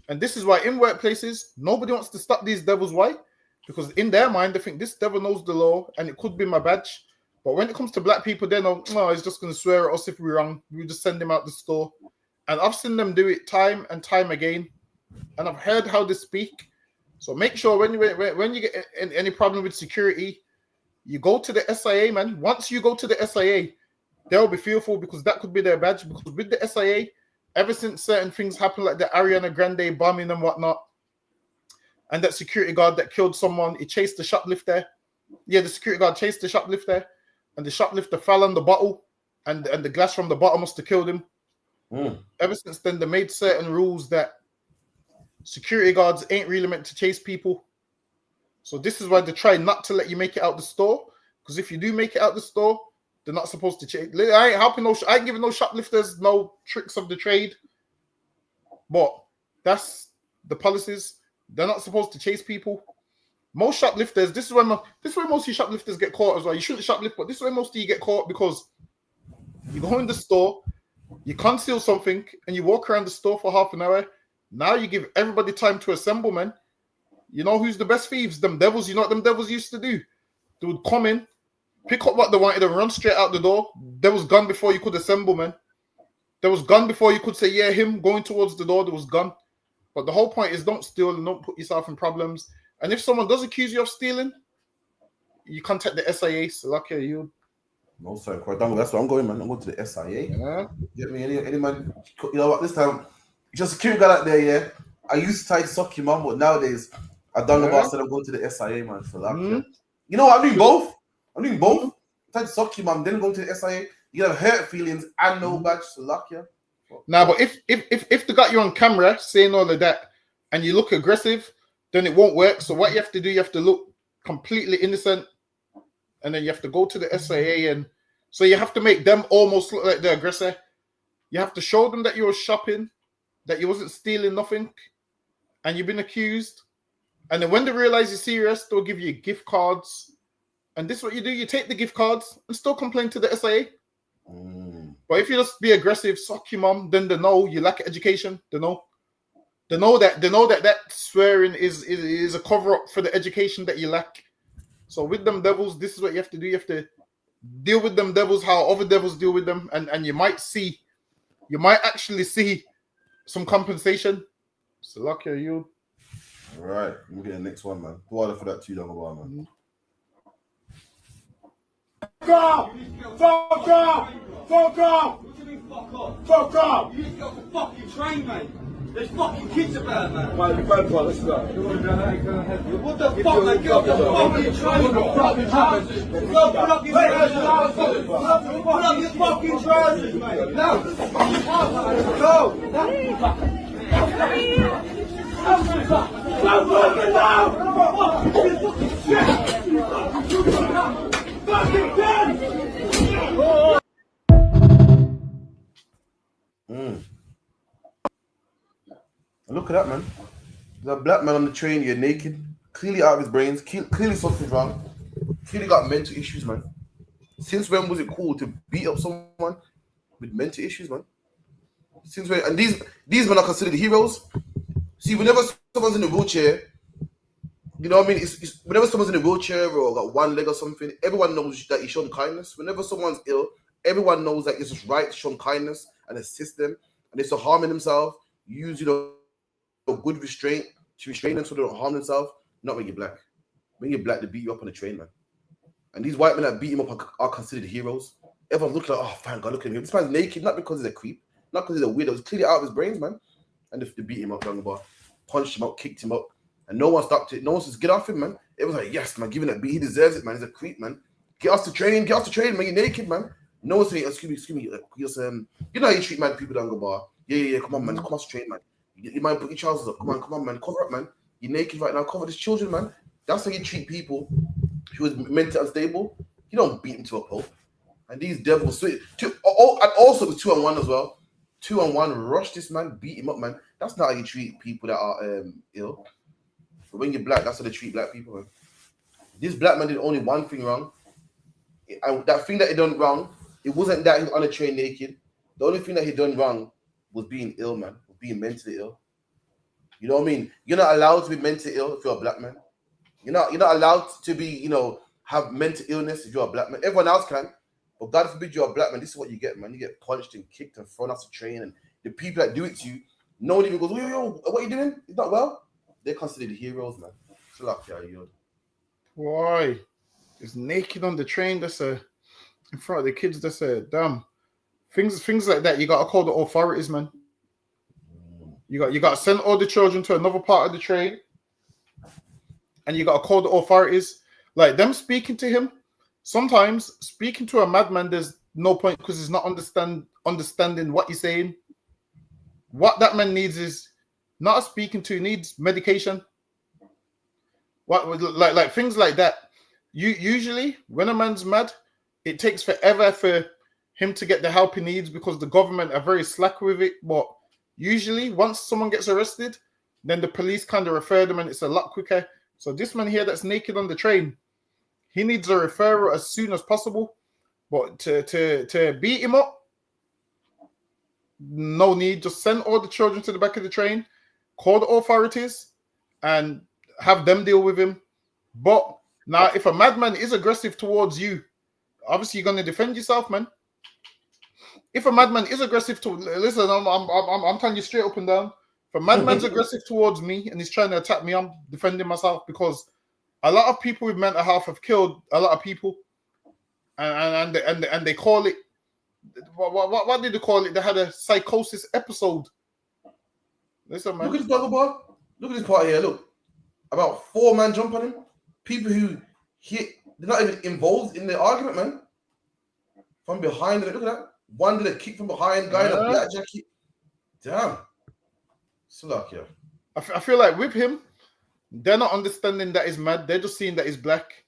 And this is why in workplaces, nobody wants to stop these devils. Why? Because in their mind, they think this devil knows the law and it could be my badge. But when it comes to black people, they know, "Oh, he's just going to swear at us if we're wrong. We just send him out the store." And I've seen them do it time and time again. And I've heard how they speak. So make sure when you get any problem with security, you go to the SIA, man. Once you go to the SIA, they'll be fearful because that could be their badge. Because with the SIA, ever since certain things happened, like the Ariana Grande bombing and whatnot, and that security guard that killed someone, he chased the shoplifter. Yeah, the security guard chased the shoplifter, and the shoplifter fell on the bottle, and the glass from the bottle must have killed him. Ever since then, they made certain rules that security guards ain't really meant to chase people. So this is why they try not to let you make it out the store. Because if you do make it out the store, they're not supposed to chase. I ain't helping I ain't giving no shoplifters no tricks of the trade. But that's the policies. They're not supposed to chase people. Most shoplifters, this is where most of you shoplifters get caught as well. You shouldn't shoplift, but this is where most of you get caught because you go in the store You conceal something and you walk around the store for half an hour. Now you give everybody time to assemble, man. You know who's the best thieves? Them devils. You know what them devils used to do? They would come in, pick up what they wanted, and run straight out the door. There was gun before you could assemble, man. There was gun before you could say, yeah, him going towards the door, there was gun. But the whole point is don't steal and don't put yourself in problems. And if someone does accuse you of stealing, you contact the SIA. So lucky you. No, sorry, quite done. That's where I'm going, man. I'm going to the SIA. Yeah. Get me any man. You know what? This time, just a security guy out there, yeah. I used to try to suck your mum, but nowadays, I don't know about. I said I'm going to the SIA, man. For that, you know what? I'm doing both. Try to suck your mum, then go to the SIA. You have hurt feelings and no badge. So luck, yeah. Nah, but if they got you on camera saying all of that, and you look aggressive, then it won't work. So what you have to do, you have to look completely innocent, and then you have to go to the SIA, and so you have to make them almost look like the aggressor. You have to show them that you were shopping, that you wasn't stealing nothing, and you've been accused. And then when they realize you're serious, they'll give you gift cards. And this is what you do. You take the gift cards and still complain to the SIA. But if you just be aggressive, suck your mom, then they know you lack education. They know that swearing is a cover-up for the education that you lack. So with them devils, this is what you have to do. You have to deal with them devils how other devils deal with them. And you might actually see some compensation. So lucky you. All right, we'll get the next one, man. Go for that too long about, man. Fuck off! Fuck off! Fuck off! You just got the fucking train, mate. There's fucking kids about, man. Right, let's go. What the fuck, mate? Get off the fucking train. Put up your trousers. Put up your fucking trousers, mate. No. Go. Look at that, man. There's a black man on the train, you're naked, clearly out of his brains, clearly something's wrong, clearly got mental issues, man. Since when was it cool to beat up someone with mental issues, man? Since when? And these men are considered heroes. See, whenever someone's in a wheelchair, you know what I mean? It's whenever someone's in a wheelchair or got one leg or something, everyone knows that you show them kindness. Whenever someone's ill, everyone knows that it's just right to show them kindness and assist them. And if they're harming themselves, use, good restraint to restrain them so they don't harm themselves. Not when you're black. When you're black, they beat you up on the train, man. And these white men that beat him up are considered heroes. Everyone's looking like, oh, thank God, look at him. This man's naked, not because he's a creep, not because he's a weirdo. He's clearly out of his brains, man. And if they beat him up, punched him up, kicked him up, and no one stopped it. No one says, get off him, man. It was like, yes, man, give him that beat. He deserves it, man. He's a creep, man. Get off the train, man. You're naked, man. No one's saying, excuse me. Just, you know how you treat mad people down the bar. Yeah, come on, man. Come off the train, man. You might put your trousers up. Come on, man. Cover up, man. You're naked right now. Cover these children, man. That's how you treat people who is mentally unstable. You don't beat them to a pulp. And these devils, and also with 2-on-1 as well. 2-on-1, rush this man, beat him up, man. That's not how you treat people that are ill. But when you're black, that's how they treat black people, man. This black man did only one thing wrong. And that thing that he done wrong, it wasn't that he was on a train naked. The only thing that he done wrong was being ill, man. Being mentally ill. You know what I mean? You're not allowed to be mentally ill if you're a black man. You're not allowed to be, have mental illness if you're a black man. Everyone else can. But God forbid you're a black man. This is what you get, man. You get punched and kicked and thrown off the train. And the people that do it to you, no one even goes, yo, what are you doing? It's not well. They're considered the heroes, man. It's like, yo. Why? It's naked on the train. That's in front of the kids. That's damn. Things like that. You got to call the authorities, man. You got to send all the children to another part of the train, and you got to call the authorities. Like them speaking to him, sometimes speaking to a madman, there's no point because he's not understanding what you're saying. What that man needs is not speaking to. He needs medication. What like things like that. Usually when a man's mad, it takes forever for him to get the help he needs because the government are very slack with it. But usually, once someone gets arrested, then the police kind of refer them and it's a lot quicker. So this man here that's naked on the train, he needs a referral as soon as possible. But to beat him up, no need. Just send all the children to the back of the train, call the authorities, and have them deal with him. But now, if a madman is aggressive towards you, obviously you're gonna defend yourself, man. If a madman is aggressive to listen, I'm telling you straight up and down. If a madman's aggressive towards me and he's trying to attack me, I'm defending myself, because a lot of people with mental health have killed a lot of people, and they call it what did they call it? They had a psychosis episode. Listen, man. Look at this dog bar. Look at this part here. Look, about 4 men jump on him. People who they're not even involved in the argument, man. From behind, look at that. One did a kick from behind, guy in a black jacket. Damn. Sluck, yeah. I feel like with him, they're not understanding that he's mad. They're just seeing that he's black.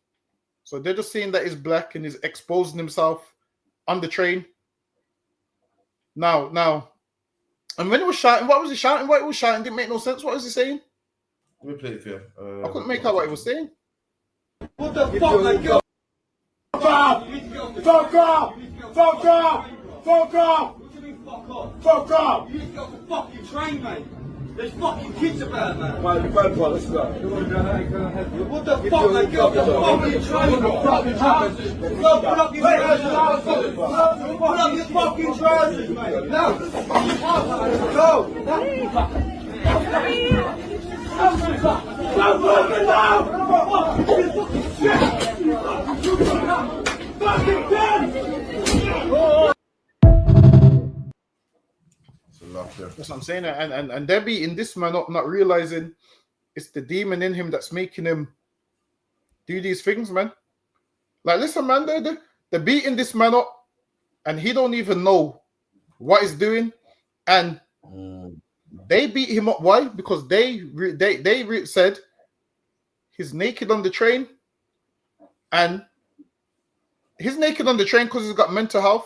So they're just seeing that he's black and he's exposing himself on the train. Now, and when he was shouting, what was he shouting? What he was shouting didn't make no sense. What was he saying? Let me play it for you. I couldn't make out what he was saying. What the fuck, man? Fuck off! Fuck off! Fuck off! Fuck off! What do you mean, fuck off? Fuck off! You need to get off the fucking train, mate. There's fucking kids about, man. Right, let's go. What the fuck, man? Get off the fucking train! Put up your trousers! Put up your fucking trousers, mate! Now! Go! That's what I'm saying, and they're beating this man up, not realizing it's the demon in him that's making him do these things, man. Like, listen, man, they're beating this man up, and he don't even know what he's doing, and they beat him up. Why? Because they said he's naked on the train, and he's naked on the train because he's got mental health.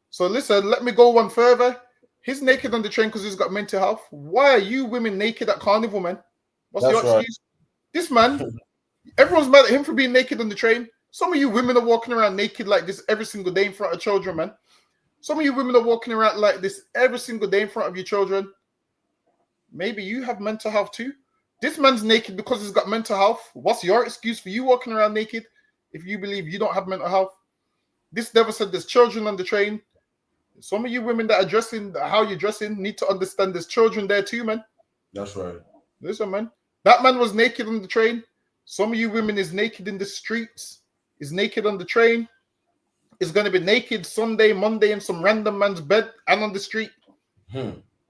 So listen, let me go one further. He's naked on the train because he's got mental health. Why are you women naked at carnival, man? What's your excuse? This man, everyone's mad at him for being naked on the train. Some of you women are walking around naked like this every single day in front of children, man. Some of you women are walking around like this every single day in front of your children. Maybe you have mental health too. This man's naked because he's got mental health. What's your excuse for you walking around naked if you believe you don't have mental health? This never said there's children on the train. Some of you women that are dressing how you're dressing need to understand there's children there too, man. That's right. Listen, man. That man was naked on the train. Some of you women is naked in the streets, is naked on the train, is going to be naked Sunday, Monday in some random man's bed and on the street.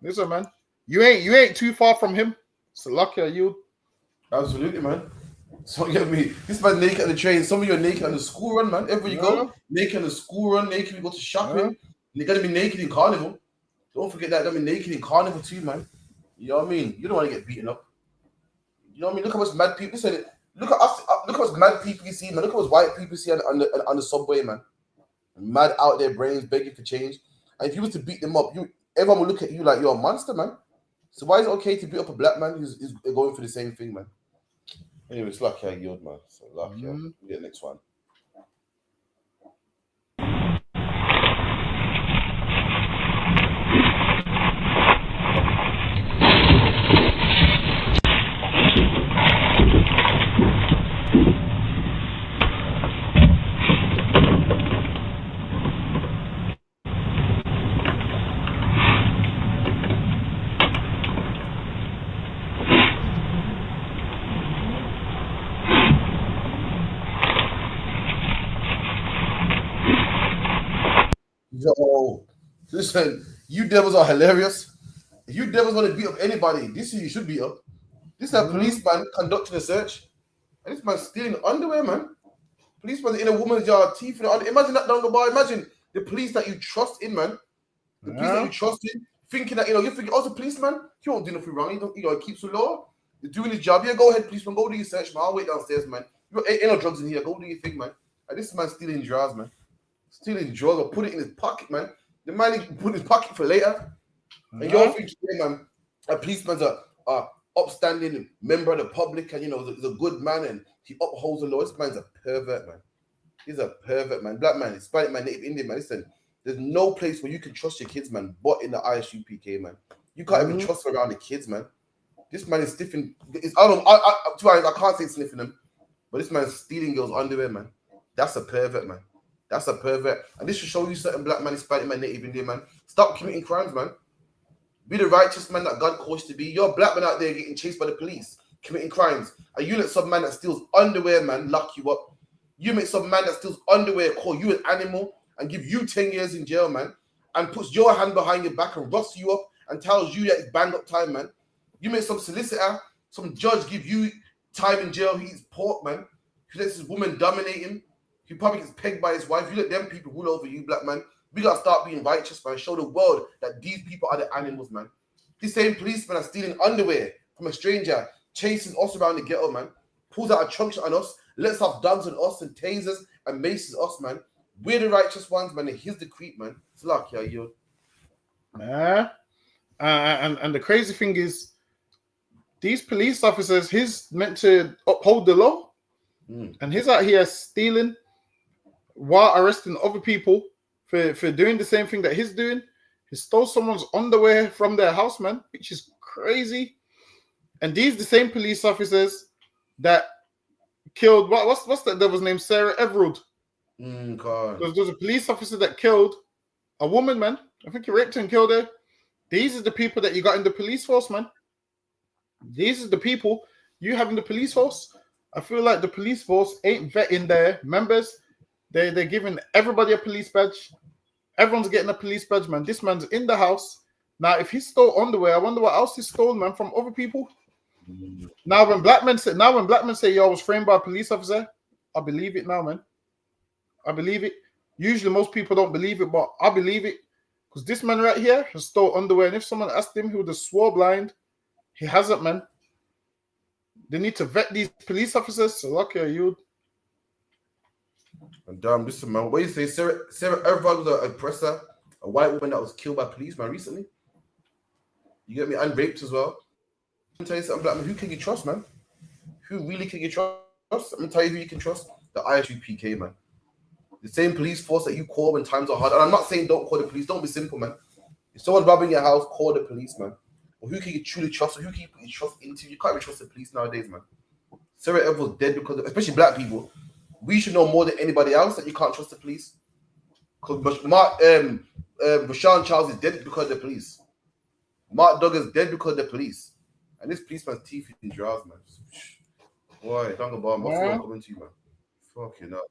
Listen, man. You ain't too far from him. So lucky are you. Absolutely, man. So get me. This man naked on the train. Some of you are naked on the school run, man. Everywhere you go, naked on the school run, naked you go to shopping. You're gonna be naked in carnival. Don't forget that. Gonna be naked in carnival too, man. You know what I mean? You don't want to get beaten up. You know what I mean? Look how much mad people. Listen, look at us. Look how much mad people you see, man. Look how much white people see on the subway, man. Mad out their brains, begging for change. And if you were to beat them up, everyone will look at you like you're a monster, man. So why is it okay to beat up a black man who's going for the same thing, man? Anyway, it's lucky I yield, man. So lucky. We get the next one. Yo, listen, you devils are hilarious. If you devils want to beat up anybody, this is who you should beat up. This is a policeman conducting a search. And this man's stealing underwear, man. Policeman's in a woman's yard, teeth in the underwear. Imagine that down the bar. Imagine the police that you trust in, man. The police that you trust in, thinking that, you're thinking, oh, it's a policeman. He won't do nothing wrong. He keeps the law. You're doing his job. Yeah, go ahead, policeman. Go do your search, man. I'll wait downstairs, man. Ain't no drugs in here. Go do your thing, man. And this man's stealing drawers, man. Stealing drawers or put it in his pocket, man. The man he put in his pocket for later. And you're thinking, yeah, man, a policeman's a upstanding member of the public, and he's a good man and he upholds the law. This man's a pervert, man. He's a pervert, man. Black man, Hispanic man, Native Indian man. Listen, There's no place where you can trust your kids, man, but in the ISUPK, man. You can't even trust them around the kids, man. This man is sniffing. To be honest, I can't say sniffing them, but this man is stealing girls' underwear, man. That's a pervert, man. That's a pervert. And this should show you certain black man, Hispanic man, Native Indian man. Stop committing crimes, man. Be the righteous man that God calls you to be. You're a black man out there getting chased by the police, committing crimes. And you let some man that steals underwear, man, lock you up. You make some man that steals underwear call you an animal and give you 10 years in jail, man, and puts your hand behind your back and roughs you up and tells you that it's bang up time, man. You make some solicitor, some judge give you time in jail. He eats pork, man. He lets his woman dominate him. He probably gets pegged by his wife. You let them people rule over you, black man. We got to start being righteous, man. Show the world that these people are the animals, man. These same policemen are stealing underwear from a stranger, chasing us around the ghetto, man. Pulls out a trunk shot on us, lets off dogs on us and tasers and maces us, man. We're the righteous ones, man. And here's the creep, man. It's like, yeah, you. And the crazy thing is, these police officers, he's meant to uphold the law, and he's out here stealing while arresting other people for doing the same thing that he's doing. He stole someone's underwear from their house, man, which is crazy. And these the same police officers that killed what's that devil's name? Sarah Everard. There's a police officer that killed a woman, man. I think he raped her and killed her. These are the people that you got in the police force, man. These are the people you have in the police force. I feel like the police force ain't vetting their members. They're giving everybody a police badge. Everyone's getting a police badge, man. This man's in the house. Now, if he stole underwear, I wonder what else he stole, man, from other people. Now, when black men say, yo, I was framed by a police officer, I believe it now, man. I believe it. Usually, most people don't believe it, but I believe it. Because this man right here has stole underwear. And if someone asked him, he would have swore blind. He hasn't, man. They need to vet these police officers. So, lucky you. And damn, listen, man. What do you say? Sarah Everard was an oppressor, a white woman that was killed by police, man, recently. You get me? And raped as well. I'm tell you something, black man. Who can you trust, man? Who really can you trust? I'm gonna tell you who you can trust. The ISUPK, man. The same police force that you call when times are hard. And I'm not saying don't call the police. Don't be simple, man. If someone's robbing your house, call the police, man. Or who can you truly trust? Or who can you put your trust into? You can't even trust the police nowadays, man. Sarah Everard was dead because, especially black people, we should know more than anybody else that you can't trust the police. Because Rashawn Charles is dead because of the police. Mark Douglas dead because of the police. And this policeman's teeth in drawers, man. Boy, Dunga Bar, what's going coming to you, man? Fucking hell.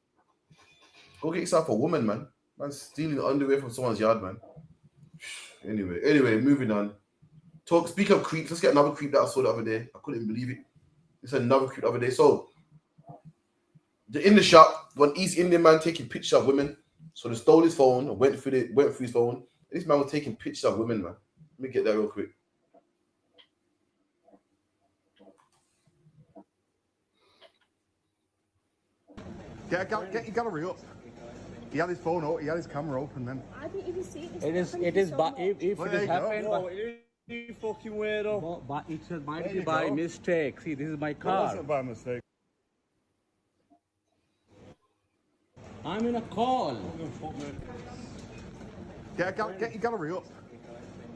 Go get yourself a woman, man. Man, stealing underwear from someone's yard, man. Anyway, moving on. Speak of creeps, let's get another creep that I saw the other day. I couldn't believe it. It's another creep the other day. So, in the shop, one East Indian man taking pictures of women. So they stole his phone and went through his phone. And this man was taking pictures of women, man. Let me get that real quick. Get your gallery up. He had his phone up, he had his camera open then. I didn't even see it. It is, but if it happened, but you fucking weirdo. But it might be by mistake. See, this is my car. It wasn't by mistake. I'm in a call. Get your gallery up.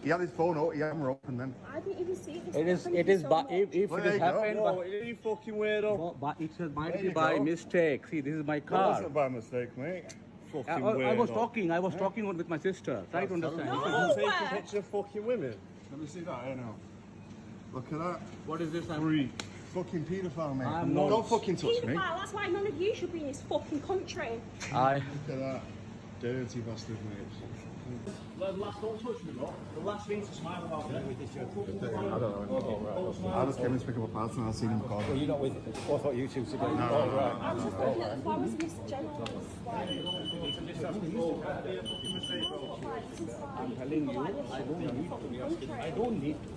He had his phone up, he had his camera open then. I didn't even see it. It is, but if it happened, you fucking weirdo. But it might be by mistake. See, this is my car. It wasn't by mistake, mate. Fucking weirdo. I was talking with my sister. Try to understand. No, taking pictures of fucking women. Let me see that, I know. Look at that. What is this? Free. Fucking paedophile, mate. I'm Don't not. fucking touch me. That's why none of you should be in this fucking country. Look at that. Dirty bastard, mate. Don't touch me, bro. The last thing to smile about me with this joke. I don't know. I just came in to pick up a parcel and I seen him call. Well, you're not with it. I thought you two together. No. I was just looking at the flowers in this general. I'm telling you, I don't need to.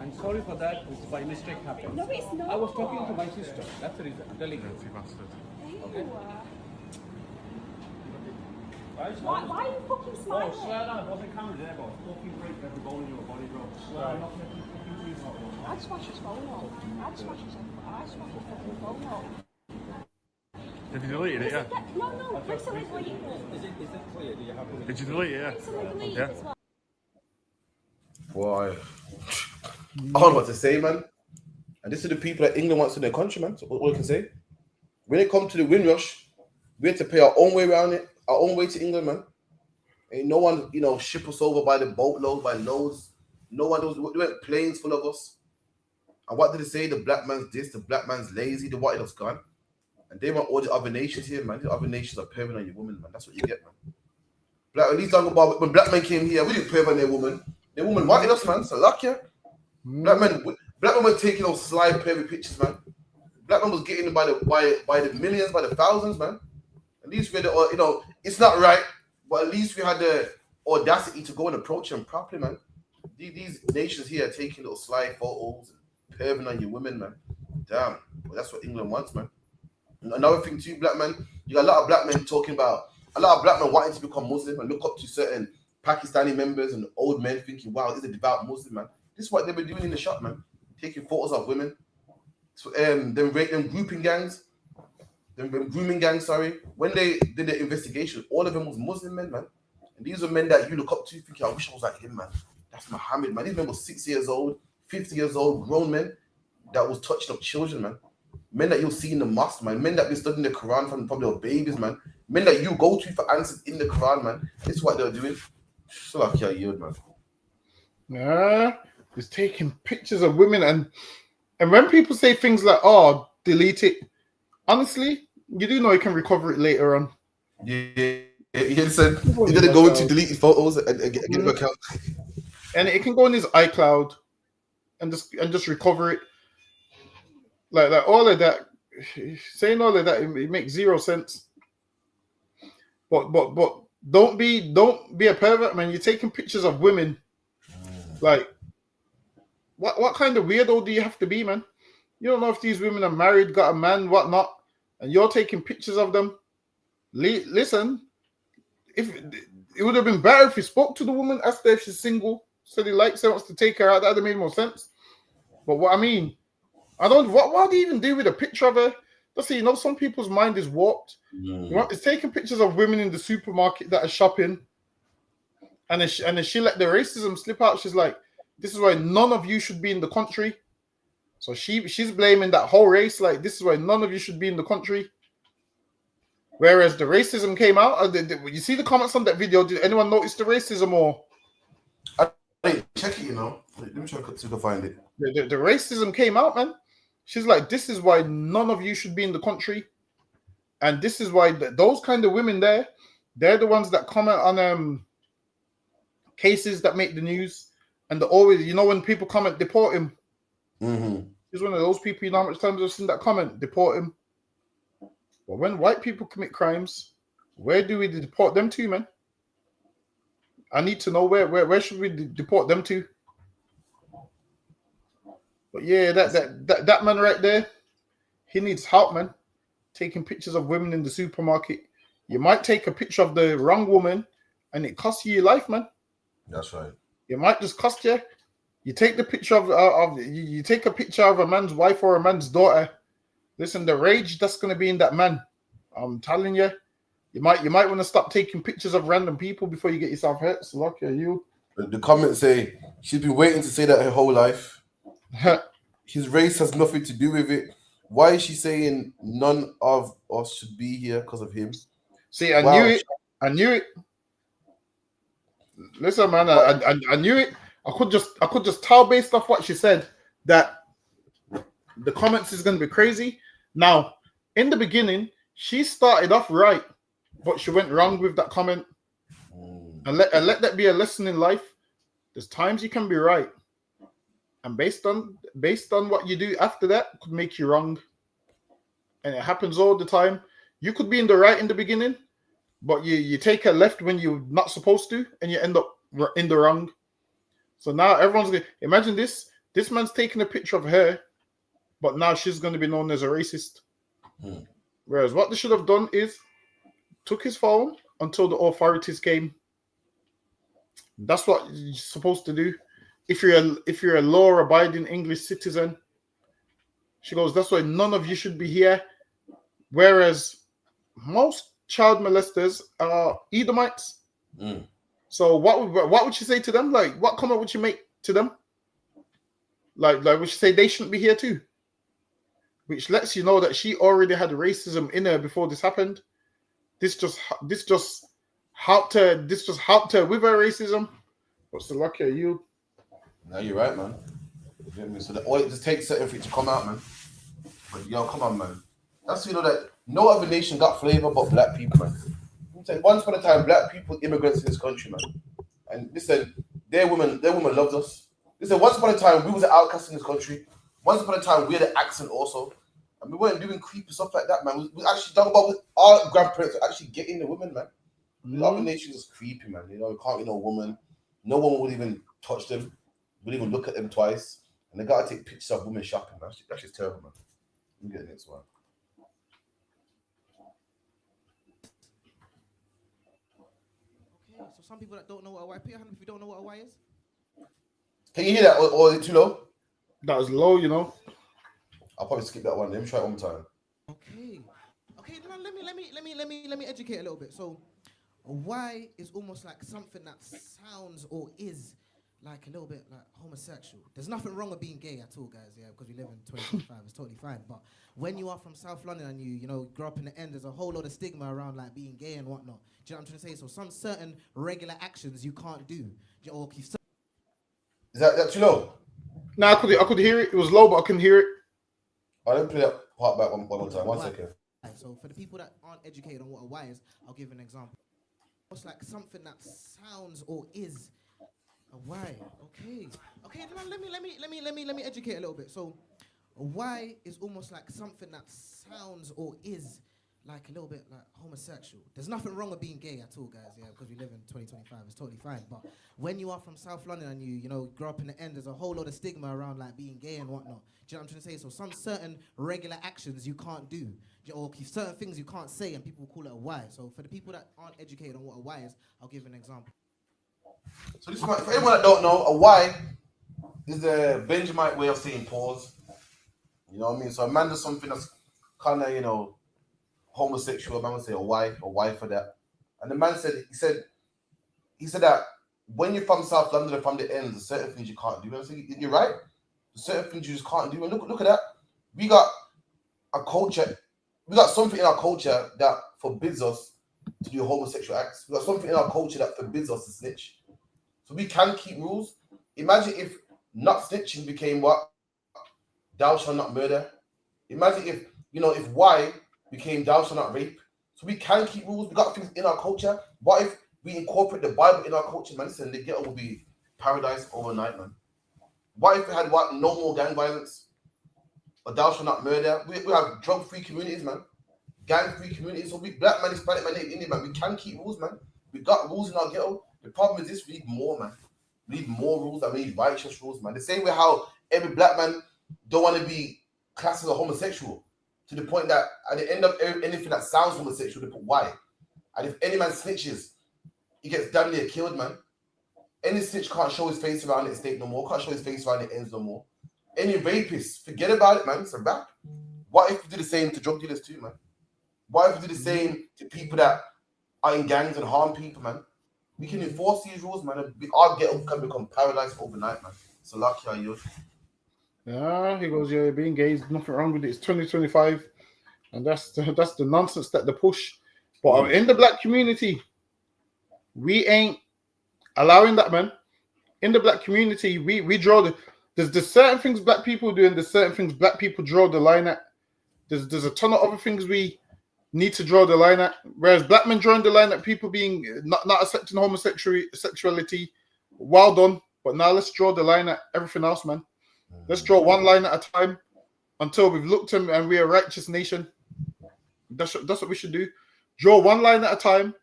I'm sorry for that. It's by mistake happened. No, it's not. I was talking to my sister. That's the reason. I'm telling you. Dirty bastard. Okay. Why are you fucking smiling? Oh, swear that wasn't camera there, bro. Fucking break every bone in your body, bro. Swear I'm not gonna fucking do that, bro. I'd smash his phone up. I'd smash his fucking phone up. Have you deleted it? Yeah. No, recently deleted. Is it clear? Do you have? Did you delete it? Yeah. Recently deleted Yeah. as well. Boy, I don't know what to say, man. And this is the people that England wants in their country, man. So what I can say. When it comes to the Windrush, we have to pay our own way around it, our own way to England, man. Ain't no one, ship us over by the boatload, by loads. No one knows. They went planes full of us. And what did they say? The black man's this, the black man's lazy, they wanted us gone. And they want all the other nations here, man. The other nations are perving on your woman, man. That's what you get, man. At least talking about when black men came here, we didn't perv on their woman. Their woman wanted us, man. So luck, yeah. Black men were taking those sly pervy pictures, man. Black man was getting them by the millions, by the thousands, man. At least we had the, it's not right, but at least we had the audacity to go and approach them properly, man. These nations here are taking little sly photos and perving on your women, man. Damn. Well, that's what England wants, man. And another thing too, black man, you got a lot of black men talking about, a lot of black men wanting to become Muslim and look up to certain Pakistani members and old men thinking, wow, he's a devout Muslim, man. This is what they were doing in the shop, man. Taking photos of women. So, them grouping gangs, them grooming gangs, sorry. When they did the investigation, all of them was Muslim men, man. And these are men that you look up to thinking, I wish I was like him, man. That's Muhammad, man. These men were 6 years old, 50 years old, grown men that was touching up children, man. Men that you'll see in the mosque, man. Men that been studying the Quran from probably babies, man. Men that you go to for answers in the Quran, man. This is what they're doing. So like your yield, man. Nah, he's taking pictures of women, and when people say things like, "Oh, delete it," honestly, you do know you can recover it later on. Yeah, he said he's gonna go into delete his photos and get him account. And it can go in his iCloud and just recover it. Like all of that, saying all of that, it makes zero sense. But don't be a pervert, man. You're taking pictures of women. Like, what kind of weirdo do you have to be, man? You don't know if these women are married, got a man, whatnot, and you're taking pictures of them. Listen, if it would have been better if you spoke to the woman, asked her if she's single, said he likes her, wants to take her out. That would have made more sense. But what I mean, what do you even do with a picture of her? Let's see, some people's mind is warped. It's taking pictures of women in the supermarket that are shopping, and then she let the racism slip out. She's like, this is why none of you should be in the country. So she's blaming that whole race, like, this is why none of you should be in the country. Whereas the racism came out. You see the comments on that video? Did anyone notice the racism or? Hey, check it, Let me try to find it. The racism came out, man. She's like, this is why none of you should be in the country. And this is why those kind of women there, they're the ones that comment on cases that make the news. And always, when people comment, deport him. Mm-hmm. He's one of those people, how much times I've seen that comment, deport him. But when white people commit crimes, where do we deport them to, man? I need to know where should we deport them to? But yeah, that man right there, he needs help, man. Taking pictures of women in the supermarket. You might take a picture of the wrong woman and it costs you your life, man. That's right. It might just cost you. You take the picture you take a picture of a man's wife or a man's daughter. Listen, the rage that's going to be in that man. I'm telling you, you might want to stop taking pictures of random people before you get yourself hurt. So lucky you. The comments say she's been waiting to say that her whole life. His race has nothing to do with it. Why is she saying none of us should be here because of him? See, I knew it. Listen, man, I knew it. I could just tell based off what she said that the comments is going to be crazy. Now, in the beginning, she started off right, but she went wrong with that comment. And let that be a lesson in life. There's times you can be right, and based on what you do after that could make you wrong. And it happens all the time. You could be in the right in the beginning, but you take a left when you're not supposed to, and you end up in the wrong. So now everyone's going to imagine this. This man's taking a picture of her, but now she's going to be known as a racist. Whereas what they should have done is took his phone until the authorities came. That's what you're supposed to do. If you're a law-abiding English citizen, she goes, that's why none of you should be here. Whereas most child molesters are Edomites. Mm. So what would you say to them? Like, what comment would you make to them? Like would you say they shouldn't be here too? Which lets you know that she already had racism in her before this happened. This just helped her. This just helped her with her racism. What's the luck of you? No, you're right, man. You get me? So it just takes certain for it to come out, man. But yo, come on, man. That's that no other nation got flavor but black people, man. Once upon a time, black people immigrants in this country, man. And listen, their women loved us. Listen, once upon a time, we was an outcast in this country. Once upon a time, we had an accent also. And we weren't doing creepy stuff like that, man. We actually talking about our grandparents actually getting the women, man. The other nations is creepy, man. You can't get no woman. No woman would even touch them. Would even look at them twice. And they gotta take pictures of women shopping, man. That's just terrible, man. Let me get the next one. Okay, so some people that don't know what a Y, put your hand up if you don't know what a Y is. Can you hear that, or is it too low? That was low, I'll probably skip that one. Let me try it one more time. Okay. Let me educate a little bit. So, a Y is almost like something that sounds or is like a little bit like homosexual. There's nothing wrong with being gay at all, guys. Yeah, because we live in 2025, it's totally fine. But when you are from South London and you grow up in the end, there's a whole lot of stigma around like being gay and whatnot. Do you know what I'm trying to say? So some certain regular actions you can't do. Or is that too low? No, I could hear it. It was low, but I couldn't hear it. I'll let me play that part back one more time. 1 second. So for the people that aren't educated on what a Y is, I'll give an example. It's like something that sounds or is a Y. Okay. Let me educate a little bit. So a Y is almost like something that sounds or is like a little bit like homosexual. There's nothing wrong with being gay at all, guys. Yeah, because we live in 2025, it's totally fine. But when you are from South London and you grow up in the end, there's a whole lot of stigma around like being gay and whatnot. Do you know what I'm trying to say? So some certain regular actions you can't do, or certain things you can't say, and people call it a Y. So for the people that aren't educated on what a Y is, I'll give an example. So this is for anyone that don't know, a Y is a Benjamite way of saying pause. You know what I mean? So a man does something that's kind of, homosexual, a man would say a Y for that. And the man said, he said that when you're from South London or from the ends, there's certain things you can't do. And I said, you're right. There's certain things you just can't do. And look at that. We got a culture, we got something in our culture that forbids us to do homosexual acts. We got something in our culture that forbids us to snitch. So we can keep rules. Imagine if not snitching became what? Thou shalt not murder. Imagine if, if Y became thou shalt not rape. So we can keep rules. We got things in our culture. What if we incorporate the Bible in our culture, man? Listen, the ghetto will be paradise overnight, man. What if we had no more gang violence? Or thou shalt not murder? We have drug-free communities, man. Gang-free communities. So we black man, Hispanic man, Indian man. We can keep rules, man. We got rules in our ghetto. The problem is this: we need more, man. We need more rules. And we need righteous rules, man. The same way how every black man don't want to be classed as a homosexual, to the point that at the end of anything that sounds homosexual, they put Y. And if any man snitches, he gets damn near killed, man. Any snitch can't show his face around the estate no more, can't show his face around the ends no more. Any rapist, forget about it, man. It's a wrap. What if we do the same to drug dealers too, man? What if we do the same to people that are in gangs and harm people, man? We can enforce these rules, man. Our ghetto can become paradise overnight, man. So lucky are you. Yeah, he goes, yeah, being gay is nothing wrong with it. It's 2025, and that's the nonsense that they push. But in the black community, we ain't allowing that, man. In the black community, we draw there's certain things black people do, and there's certain things black people draw the line at. There's a ton of other things we need to draw the line at. Whereas black men drawing the line at people being not accepting homosexuality, well done. But now let's draw the line at everything else, man. Let's draw one line at a time until we've looked at and we're a righteous nation. That's what we should do. Draw one line at a time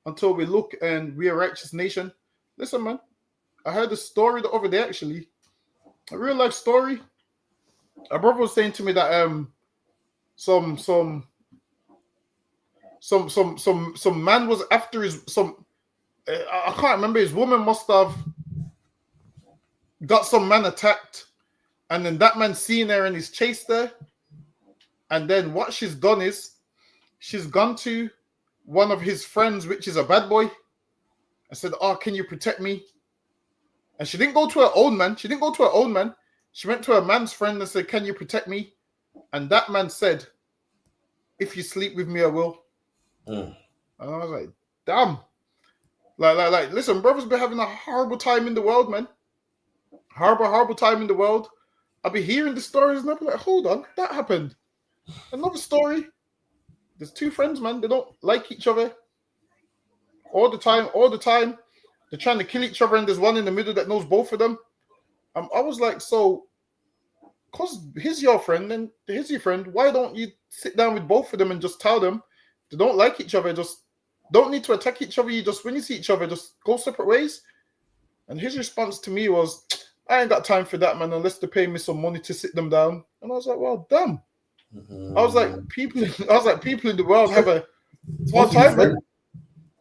until we look and we're a righteous nation. Listen, man, I heard a story the other day, actually, a real life story. A brother was saying to me that some man was after I can't remember, his woman must have got some man attacked. And then that man seen her and he's chased her. And then what she's done is she's gone to one of his friends, which is a bad boy, and said, "Oh, can you protect me?" And she didn't go to her own man. She didn't go to her own man. She went to her man's friend and said, "Can you protect me?" And that man said, "If you sleep with me, I will." And I was like, damn. Like, listen, brothers been having a horrible time in the world, man. Horrible time in the world. I'll be hearing the stories and I'll be like, hold on, that happened. Another story. There's two friends, man. They don't like each other. All the time. They're trying to kill each other and there's one in the middle that knows both of them. I was like, so, because he's your friend and he's your friend, why don't you sit down with both of them and just tell them they don't like each other, just don't need to attack each other. You just, when you see each other, just go separate ways. And his response to me was, I ain't got time for that, man, unless they pay me some money to sit them down. And I was like, well, damn. I was like, people in the world have a hard time, man.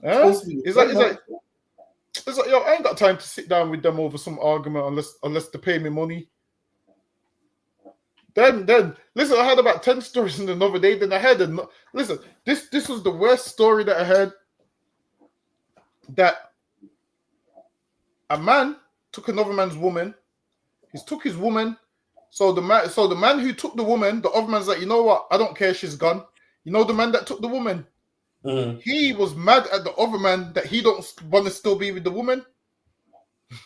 It's like, yo, I ain't got time to sit down with them over some argument unless they pay me money. Then, listen, I had about 10 stories in another day. Then I had listen, this was the worst story that I heard. That a man took another man's woman. He took his woman. So the man who took the woman, the other man's like, you know what? I don't care. She's gone. You know the man that took the woman. He was mad at the other man that he don't want to still be with the woman.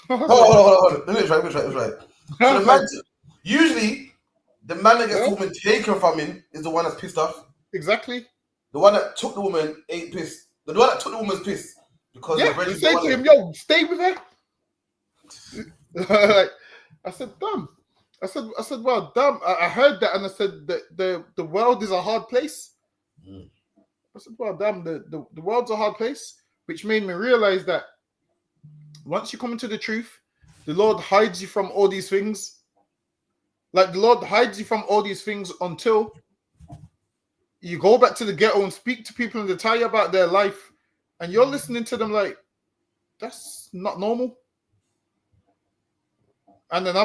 Hold on. Let me try. So the man, usually, the man that gets the woman taken from him is the one that's pissed off. Exactly. The one that took the woman ain't pissed. The one that took the woman's pissed because he said to him, "Yo, stay with her." Like, I said, "Damn." I said, "Well, damn." I heard that, and I said that the world is a hard place. I said, "Well, damn, the world's a hard place," which made me realize that once you come into the truth, the Lord hides you from all these things. Like, the Lord hides you from all these things until you go back to the ghetto and speak to people and they tell you about their life, and you're listening to them like, that's not normal. And then I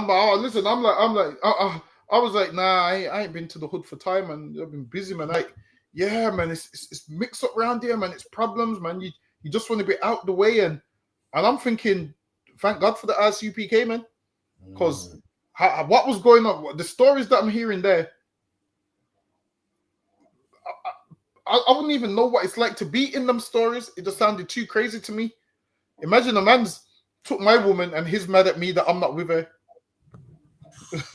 was like, nah, I ain't been to the hood for time, and I've been busy, man. Like, yeah, man, it's mixed up around here, man. It's problems, man. You just want to be out the way, and I'm thinking, thank God for the ISUPK, man, because what was going on, the stories that I'm hearing there, I wouldn't even know what it's like to be in them stories. It just sounded too crazy to me. Imagine a man's took my woman and he's mad at me that I'm not with her.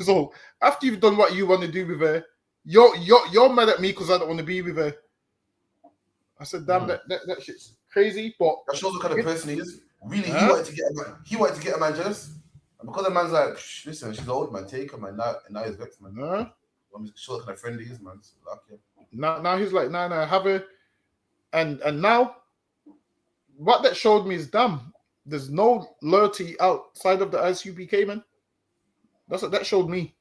So after you've done what you want to do with her, you're mad at me because I don't want to be with her. I said, damn, that shit's crazy. But that shows what kind of person he is. Really, he wanted to get a man jealous. And because the man's like, listen, she's old, man, take her, man. Now he's vexed, man. I'm sure what kind of friend he is, man. So, okay. Now he's like, nah, have her. And now, what that showed me is, damn, there's no loyalty outside of the ISUPK, man. That's what that showed me.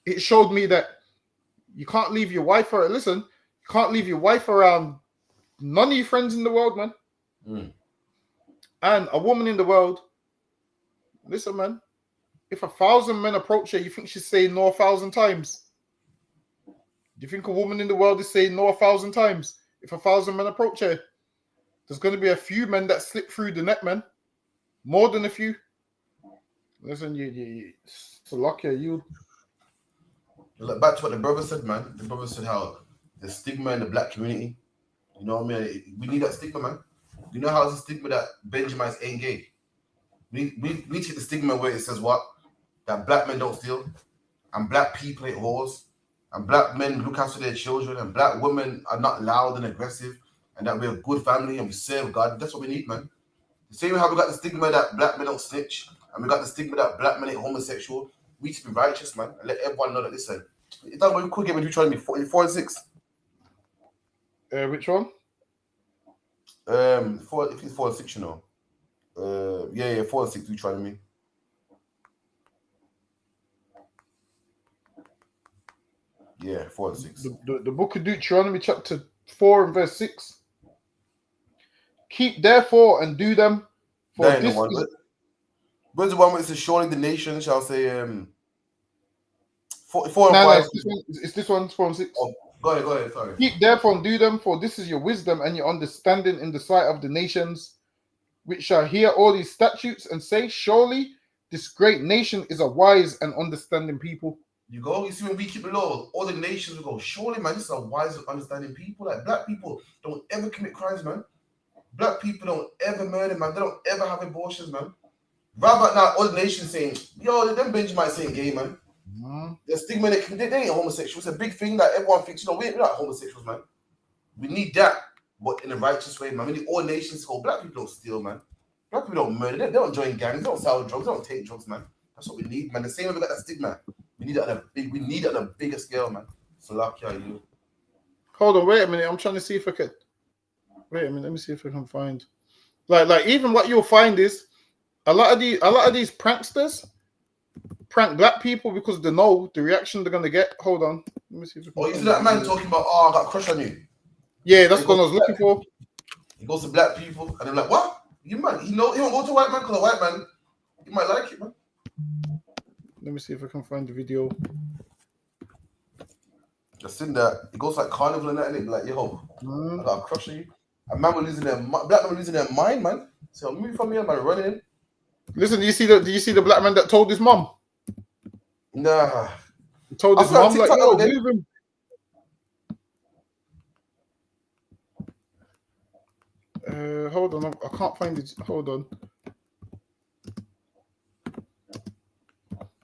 It showed me that you can't leave your wife you can't leave your wife around none of your friends in the world, man. And a woman in the world, listen, man, if 1,000 men approach her, you think she's saying no 1,000 times? Do you think a woman in the world is saying no 1,000 times? If 1,000 men approach her, there's going to be a few men that slip through the net, man. More than a few. Listen, it's a luck here. You look back to what the brother said, man. The brother said how the stigma in the black community. You know what I mean? We need that stigma, man. You know how it's a stigma that Benjamites ain't gay. We take the stigma where it says what? That black men don't steal, and black people ain't whores, and black men look after their children, and black women are not loud and aggressive, and that we're a good family and we serve God. That's what we need, man. The same way how we got the stigma that black men don't snitch, and we got the stigma that black men ain't homosexual. We need to be righteous, man, and let everyone know that, listen, it's not what we could get when you trying to be 4 and 6. Which one? If it's 4 and 6, you know. 4 and 6. We trying to me. Yeah, 4 and 6. The book of Deuteronomy, chapter 4 and verse 6. Keep therefore and do them. For this where's the one where it says, surely the nation shall say 4 and 5? It's this one, 4 and 6. Go ahead, sorry. Keep therefore and do them, for this is your wisdom and your understanding in the sight of the nations, which shall hear all these statutes and say, surely this great nation is a wise and understanding people. You go, you see when we keep the law, all the nations will go, surely, man, this is a wise and understanding people. Like, black people don't ever commit crimes, man. Black people don't ever murder, man. They don't ever have abortions, man. Right about now, all the nations saying, yo, them Benjamites ain't gay, man. The stigma, they ain't homosexual. It's a big thing that everyone thinks, you know, we're not homosexuals, man. We need that, but in a righteous way, man. We need all nations to go, black people don't steal, man. Black people don't murder. They don't join gangs. They don't sell drugs. They don't take drugs, man. That's what we need, man. The same way we got that stigma. We need it on a bigger scale, man. So lucky are you. Hold on, wait a minute. I'm trying to see if I could. Wait a minute. Let me see if I can find. Like even what you'll find is a lot of these pranksters prank black people because they know the reaction they're gonna get. Hold on. Let me see if I can. Oh, you see that man talking about, I got a crush on you. Yeah, that's what I was looking for. He goes to black people and they're like, what? You man, he don't go to white man because a white man, you might like it, man. Let me see if I can find the video. Just in that, it goes like carnival and that, and it be like, yo, I got a crush on you. And man, black men were losing their mind, man. So move from here, man, running in. Listen, do you see the black man that told his mom? Nah. He told his mom, like, yo, move him. Hold on, I can't find it. Hold on.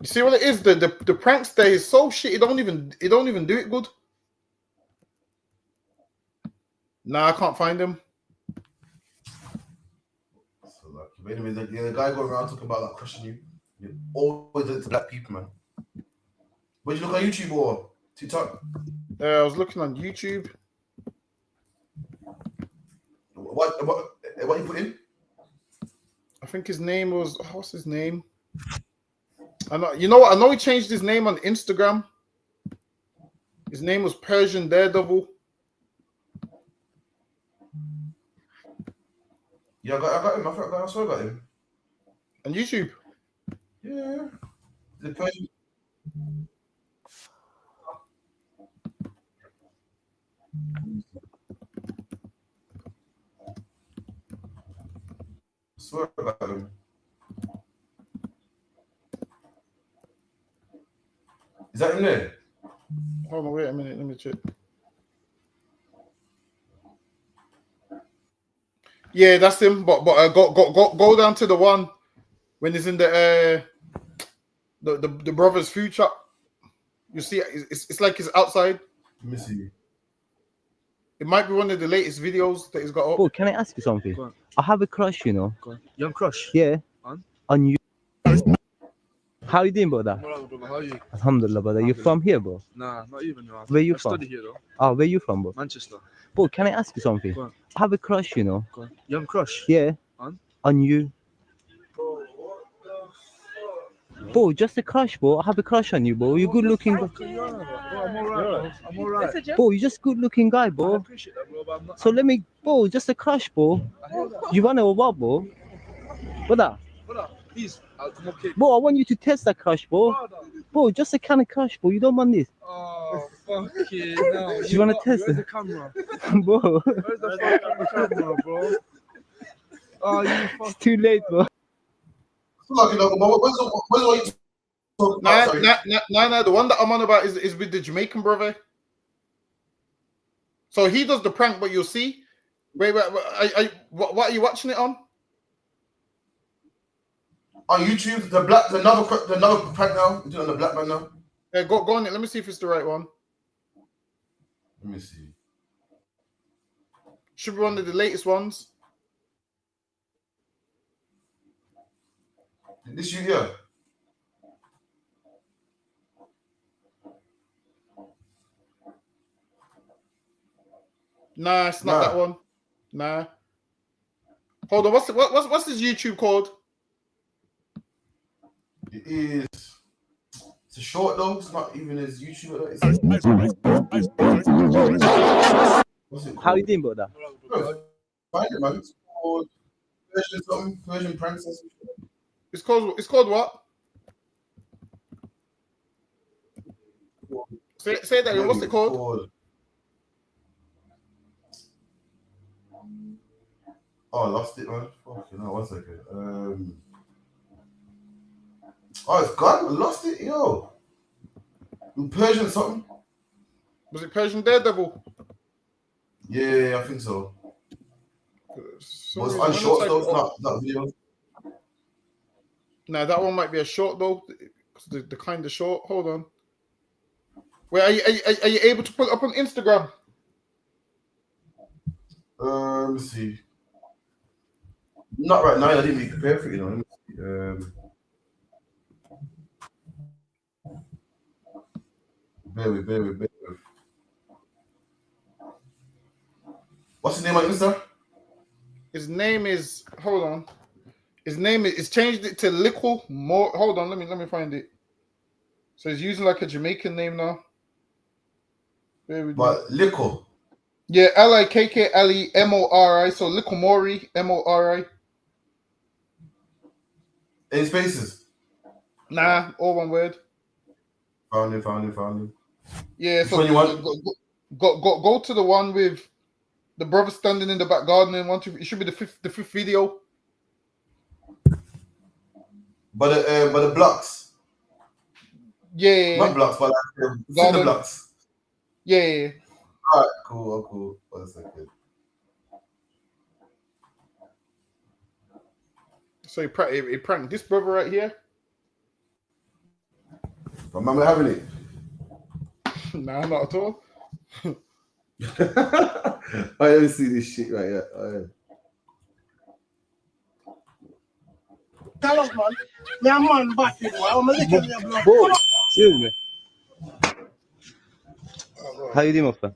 You see what it is? The prankster is so shit. It don't even do it good. Nah, I can't find him. So like, wait a minute, the guy going around talking about like crushing you. You always do it to black people, man. Where'd you look on YouTube or TikTok? I was looking on YouTube. What you put in? I think his name was, what's his name? I know, you know what? I know he changed his name on Instagram. His name was Persian Daredevil. Yeah, I got him. I saw I got him. On YouTube? Yeah. The Persian. I swear about him. Is that him there? Hold on, wait a minute. Let me check. Yeah, that's him. But go down to the one when he's in the brother's food shop. You see, it's like he's outside. Let me see. It might be one of the latest videos that he's got up. Oh, can I ask you something? I have a crush, you know. You have a crush? Yeah. On you. How you doing, brother? Brother, how are you? Alhamdulillah, brother. You from here, bro? Nah, not even. No. Where you I from? study here, though. Oh, where you from, bro? Manchester. Bro, can I ask you something? I have a crush, you know. You have a crush? Yeah. On you. Bro, just a crush, bro. I have a crush on you, bro. You're good looking. Bro. I'm alright. I'm alright. Bro, you're just good looking guy, bro. I appreciate that, bro. But I'm not. So let me, bro, just a crush, bro. You wanna know what, bro? Brother. Brother, please. I'm okay. Bro, I want you to test that crush, bro. Bro, just a kind of crush, bro. You don't want this. Oh, fuck it. No. You wanna test Where's it? the camera? Bro. Where's the fucking camera, bro? Oh, you fucking. It's too late, bro. Where's the one you talking about? Nah. The one that I'm on about is with the Jamaican brother. So he does the prank, but you'll see. Wait. What are you watching it on? On YouTube, another prank now. You're doing the black man now. Yeah, go on it. Let me see if it's the right one. Let me see. Should be one of the latest ones. This you here? Nah, it's not that one. Nah. Hold on. What's his YouTube called? It is. It's a short though. It's not even his YouTube. What's it called? How you doing, brother? Find it, man. It's called Persian Princess. It's called what? Say that again. What's it called? Oh, I lost it, man. Fucking hell, 1 second. Oh, it's gone. I lost it, yo. Persian something. Was it Persian Daredevil? Yeah, I think so. But it's on short, though. It's not video. Nah, that one might be a short though. The kind of short. Hold on. Wait, are you able to put it up on Instagram? Let me see. Not right now. I didn't be prepared for it, you know. Let me see. Bear with. What's his name on Insta? His name is. Hold on. His name is changed it to Lickle More. Hold on, let me find it. So he's using like a Jamaican name now. But Lickle. Yeah, Likklemori. So Lickle Mori, Mori. Any spaces? Nah, all one word. Found him. Yeah, Which so one you want? Go to the one with the brother standing in the back garden and it should be the fifth video. But the blocks. Yeah. Not blocks, but like cinder blocks. Yeah. All right, cool. 1 second. So he pranked this brother right here. Remember having it? Nah, not at all. Let me see this shit right here. All right. Tell us, man. Me a man back here, boy. I'm licking your blood. Boy, excuse me. How you doing, my friend?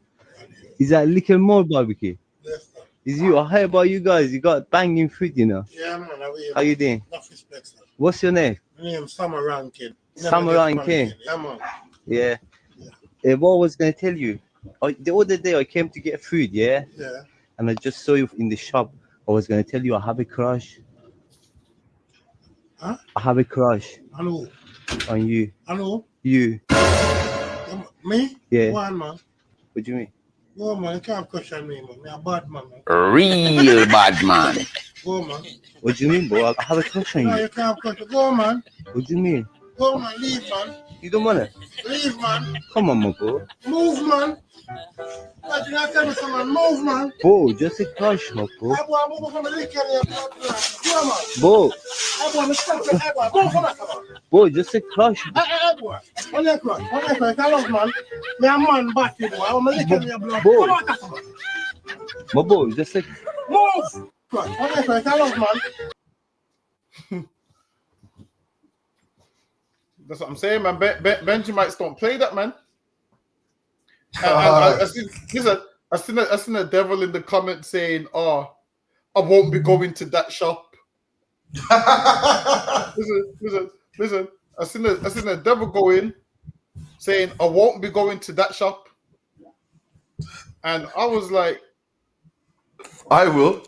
Is that Lickle More barbecue? Yes, sir. Is you? I heard about you guys. You got banging food, you know. Yeah, man. How you doing? Enough respect, sir. What's your name? My name's Summer Rankin. Summer Rankin. Yeah, man. Yeah. What I was gonna tell you? The other day I came to get food, yeah. Yeah. And I just saw you in the shop. I was gonna tell you I have a crush. Huh? I have a crush. I know. On you. I know. You. Me? Yeah. One, man. What do you mean? Go on, man. You can't question me, man. Me a bad man, man. Real bad man. Go on, man. What do you mean, bro? I have a crush on No, you. you can't question. Go on, man. What do you mean? Go on, man. Leave, man. You don't wanna? Leave, man. Come on, my bro. Move, man. What you not tell me, someone? Move, man. Bro, just a crush, my bro. I want to move from the liquor there. Go on, man. Bro. I want to stop it. I want to move from that, man. Bro, just a crush. Hey, boy. What you crush? Tell us, man. Me a man back here, boy. I want to lick in your blood. Bro. Come on, man. My boy, just a... Move. Crush. What tell us, man. That's what I'm saying, man. Benjamites don't play that, man. I seen a devil in the comments saying, "Oh, I won't be going to that shop." listen. I seen a devil going, saying, "I won't be going to that shop," and I was like, "I will."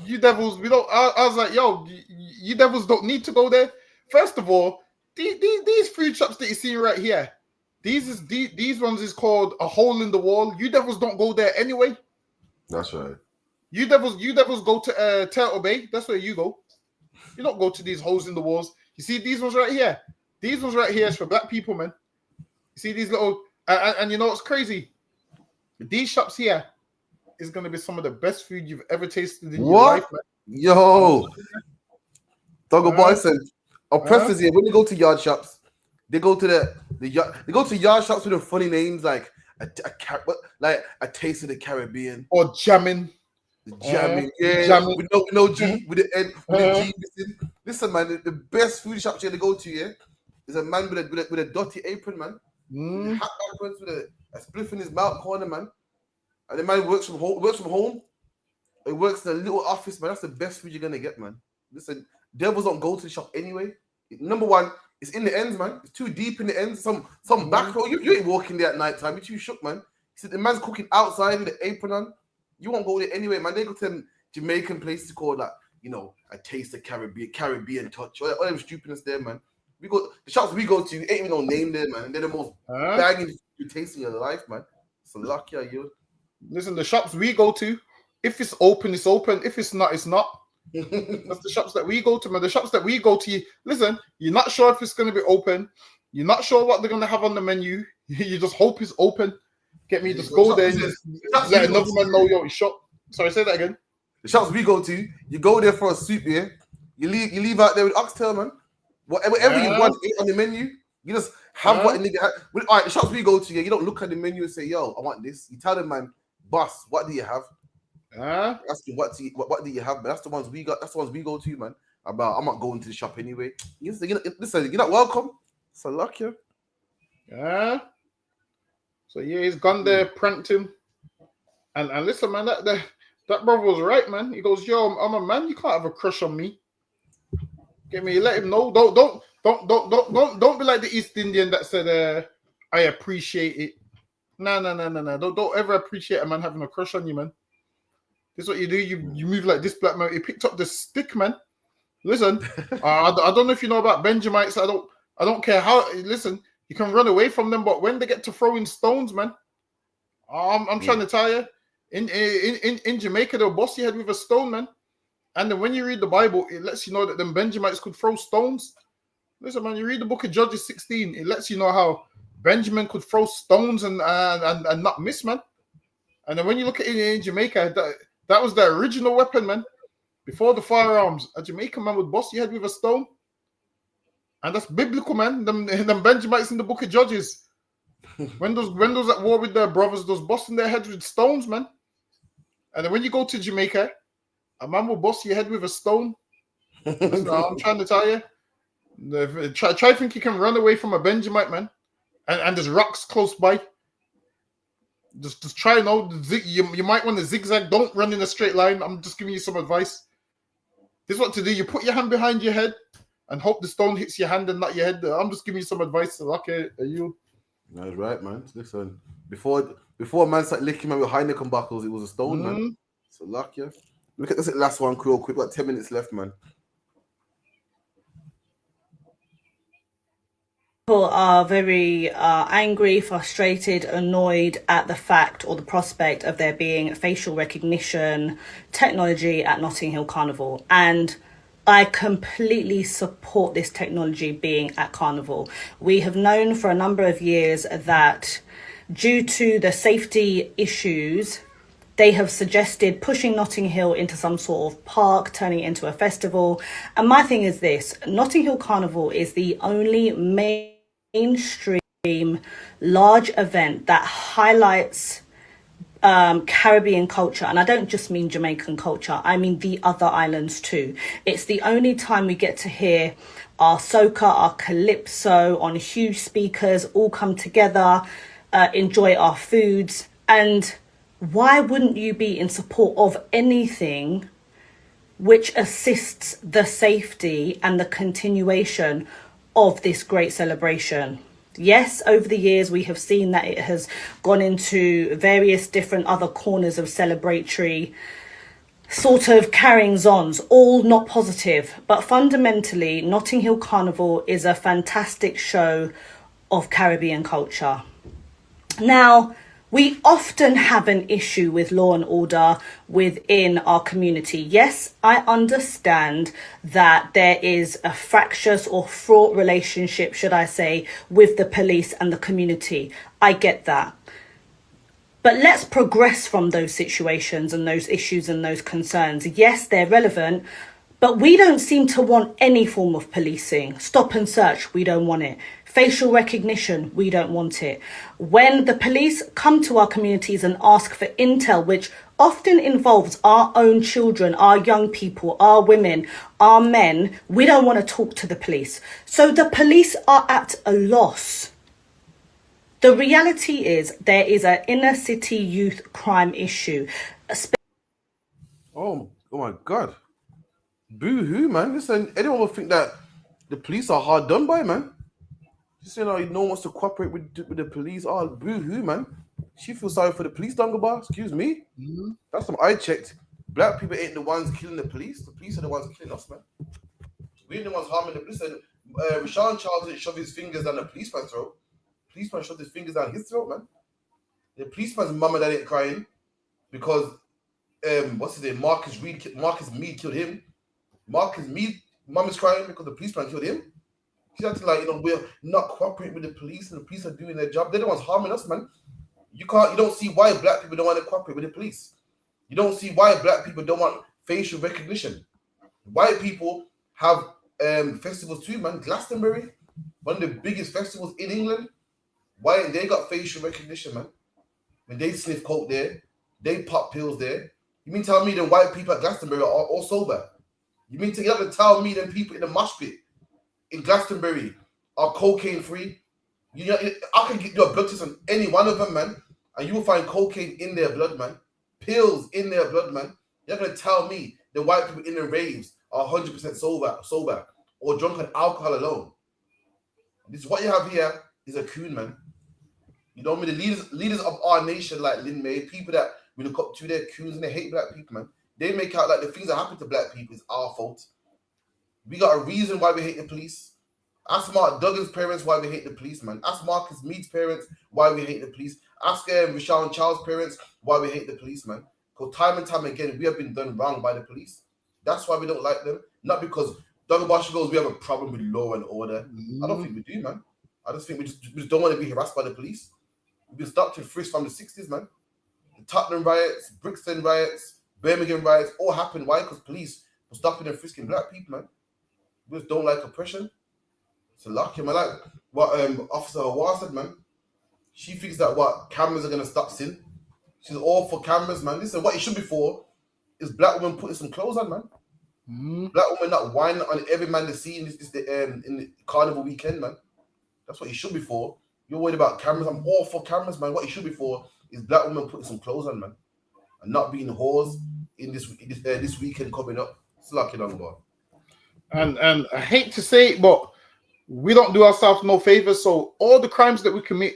You devils, we don't. I was like, "Yo, you devils don't need to go there." First of all, these food shops that you see right here. These ones is called a hole in the wall. You devils don't go there anyway. That's right. You devils go to Turtle Bay. That's where you go. You don't go to these holes in the walls. You see these ones right here? These ones right here is for black people, man. You see these little and you know what's crazy? These shops here is gonna be some of the best food you've ever tasted in your life, man. Yo, Doggo Boy said, I'll preface here, when you go to yard shops, they go to yard shops with the funny names like a taste of the Caribbean or jamming. Jamming, with no G, with the N, with the G missing. Listen, man, the best food shops you're gonna go to, is a man with a dirty apron, man. Hat backwards with a spliff in his mouth corner, man. And the man works from home. He works in a little office, man. That's the best food you're gonna get, man. Listen, devils don't go to the shop anyway. Number one, it's in the ends, man. It's too deep in the ends. Some back row. You ain't walking there at night time. You're too shook, man. He said the man's cooking outside with the apron on. You won't go there anyway, man. They go to them Jamaican places called like, a taste of Caribbean touch. All them stupidness there, man. The shops we go to, ain't even no name there, man. They're the most banging you taste in your life, man. So lucky are you. Listen, the shops we go to, If it's open, it's open. If it's not, it's not. That's the shops that we go to, man. The shops that we go to, listen, you're not sure if it's going to be open. You're not sure what they're going to have on the menu. You just hope it's open. Get me? Just go there and let another man know you're shop. Sorry, say that again. The shops we go to, you go there for a soup, yeah? You leave out there with oxtail, man. Whatever you want on the menu, you just have what the nigga had. All right, the shops we go to, yeah, you don't look at the menu and say, yo, I want this. You tell them, man, boss, what do you have? Ask you what do you have? But that's the ones we got. That's the ones we go to, man. I'm not going to the shop anyway. Listen, you're not welcome. So luck you. Yeah. So yeah, he's gone there, pranked him, and listen, man, that brother was right, man. He goes, yo, I'm a man. You can't have a crush on me. Get me? Let him know. Don't be like the East Indian that said, I appreciate it. No. Don't ever appreciate a man having a crush on you, man. This is what you do. You move like this, black man. He picked up the stick, man. Listen, I don't know if you know about Benjamites. I don't care how. Listen, you can run away from them, but when they get to throwing stones, man, I'm trying to tell you, in Jamaica they'll bust your head with a stone, man. And then when you read the Bible, it lets you know that them Benjamites could throw stones. Listen, man, you read the book of Judges 16. It lets you know how Benjamin could throw stones and not miss, man. And then when you look at it in Jamaica, that was the original weapon, man. Before the firearms, a Jamaican man would bust your head with a stone. And that's biblical, man. Them Benjamites in the book of Judges. When those at war with their brothers, those busting their heads with stones, man. And then when you go to Jamaica, a man will bust your head with a stone. Listen, I'm trying to tell you. Try think you can run away from a Benjamite, man. And there's rocks close by. Just try you might want to zigzag. Don't run in a straight line. I'm just giving you some advice. This is what to do. You put your hand behind your head and hope the stone hits your hand and not your head. I'm just giving you some advice. Okay, are you? That's right, man. Listen, before a man started licking man with Heineken buckles, it was a stone, man. So luck, yeah. Look at this last one, real quick. Got 10 minutes left, man. People are very angry, frustrated, annoyed at the fact or the prospect of there being facial recognition technology at Notting Hill Carnival. And I completely support this technology being at Carnival. We have known for a number of years that due to the safety issues, they have suggested pushing Notting Hill into some sort of park, turning it into a festival. And my thing is this, Notting Hill Carnival is the only mainstream large event that highlights Caribbean culture. And I don't just mean Jamaican culture, I mean the other islands too. It's the only time we get to hear our soca, our calypso on huge speakers, all come together, enjoy our foods. And why wouldn't you be in support of anything which assists the safety and the continuation of this great celebration? Yes, over the years, we have seen that it has gone into various different other corners of celebratory sort of carryings-ons, all not positive. But fundamentally, Notting Hill Carnival is a fantastic show of Caribbean culture. Now, we often have an issue with law and order within our community. Yes, I understand that there is a fractious or fraught relationship, should I say, with the police and the community. I get that. But let's progress from those situations and those issues and those concerns. Yes, they're relevant, but we don't seem to want any form of policing. Stop and search, we don't want it. Facial recognition, we don't want it. When the police come to our communities and ask for intel, which often involves our own children, our young people, our women, our men, we don't want to talk to the police. So the police are at a loss. The reality is there is an inner city youth crime issue. Oh my God. Boo-hoo, man. Listen, anyone would think that the police are hard done by, man. Just saying, no one wants to cooperate with the police. Oh, boo-hoo, man. She feels sorry for the police, Dungabar. Excuse me. That's what I checked. Black people ain't the ones killing the police. The police are the ones killing us, man. We ain't the ones harming the police. Rashawn Charles didn't shove his fingers down the policeman's throat. The policeman shoved his fingers down his throat, man. The policeman's mum and dad ain't crying because what's his name? Marcus Mead killed him. Marcus Mead, mum is crying because the policeman killed him. She's acting like, we're not cooperating with the police and the police are doing their job. They're the ones harming us, man. You don't see why black people don't want to cooperate with the police. You don't see why black people don't want facial recognition. White people have festivals too, man. Glastonbury, one of the biggest festivals in England. Why they got facial recognition, man? When they sniff coke there, they pop pills there. You mean tell me the white people at Glastonbury are all sober? You mean you have to tell me them people in the mosh pit in Glastonbury are cocaine free? I can get you a blood test on any one of them, man, and you will find cocaine in their blood, man. Pills in their blood, man. You're gonna tell me the white people in the raves are 100% sober or drunk on alcohol alone? This is what you have here is a coon, man. You know what I mean? The leaders of our nation, like Lin May, people that we look up to, they're coons and they hate black people, man. They make out like the things that happen to black people is our fault. We got a reason why we hate the police. Ask Mark Duggan's parents why we hate the police, man. Ask Marcus Mead's parents why we hate the police. Ask Rashawn Child's parents why we hate the police, man. Because time and time again, we have been done wrong by the police. That's why we don't like them. Not because Duggan Marshall goes, we have a problem with law and order. I don't think we do, man. I just think we just don't want to be harassed by the police. We've been stopped and frisked from the 60s, man. The Tottenham riots, Brixton riots, Birmingham riots all happened. Why? Because police were stopping and frisking black people, man. We just don't like oppression. It's a lucky, man. Like what Officer Hawa said, man. She thinks that cameras are gonna stop sin. She's all for cameras, man. Listen, what it should be for is black women putting some clothes on, man. Black women not whining on every man they see in the carnival weekend, man. That's what it should be for. You're worried about cameras. I'm all for cameras, man. What it should be for is black women putting some clothes on, man, and not being whores in this weekend coming up. It's lucky, long boy. And I hate to say it, but we don't do ourselves no favors. So all the crimes that we commit,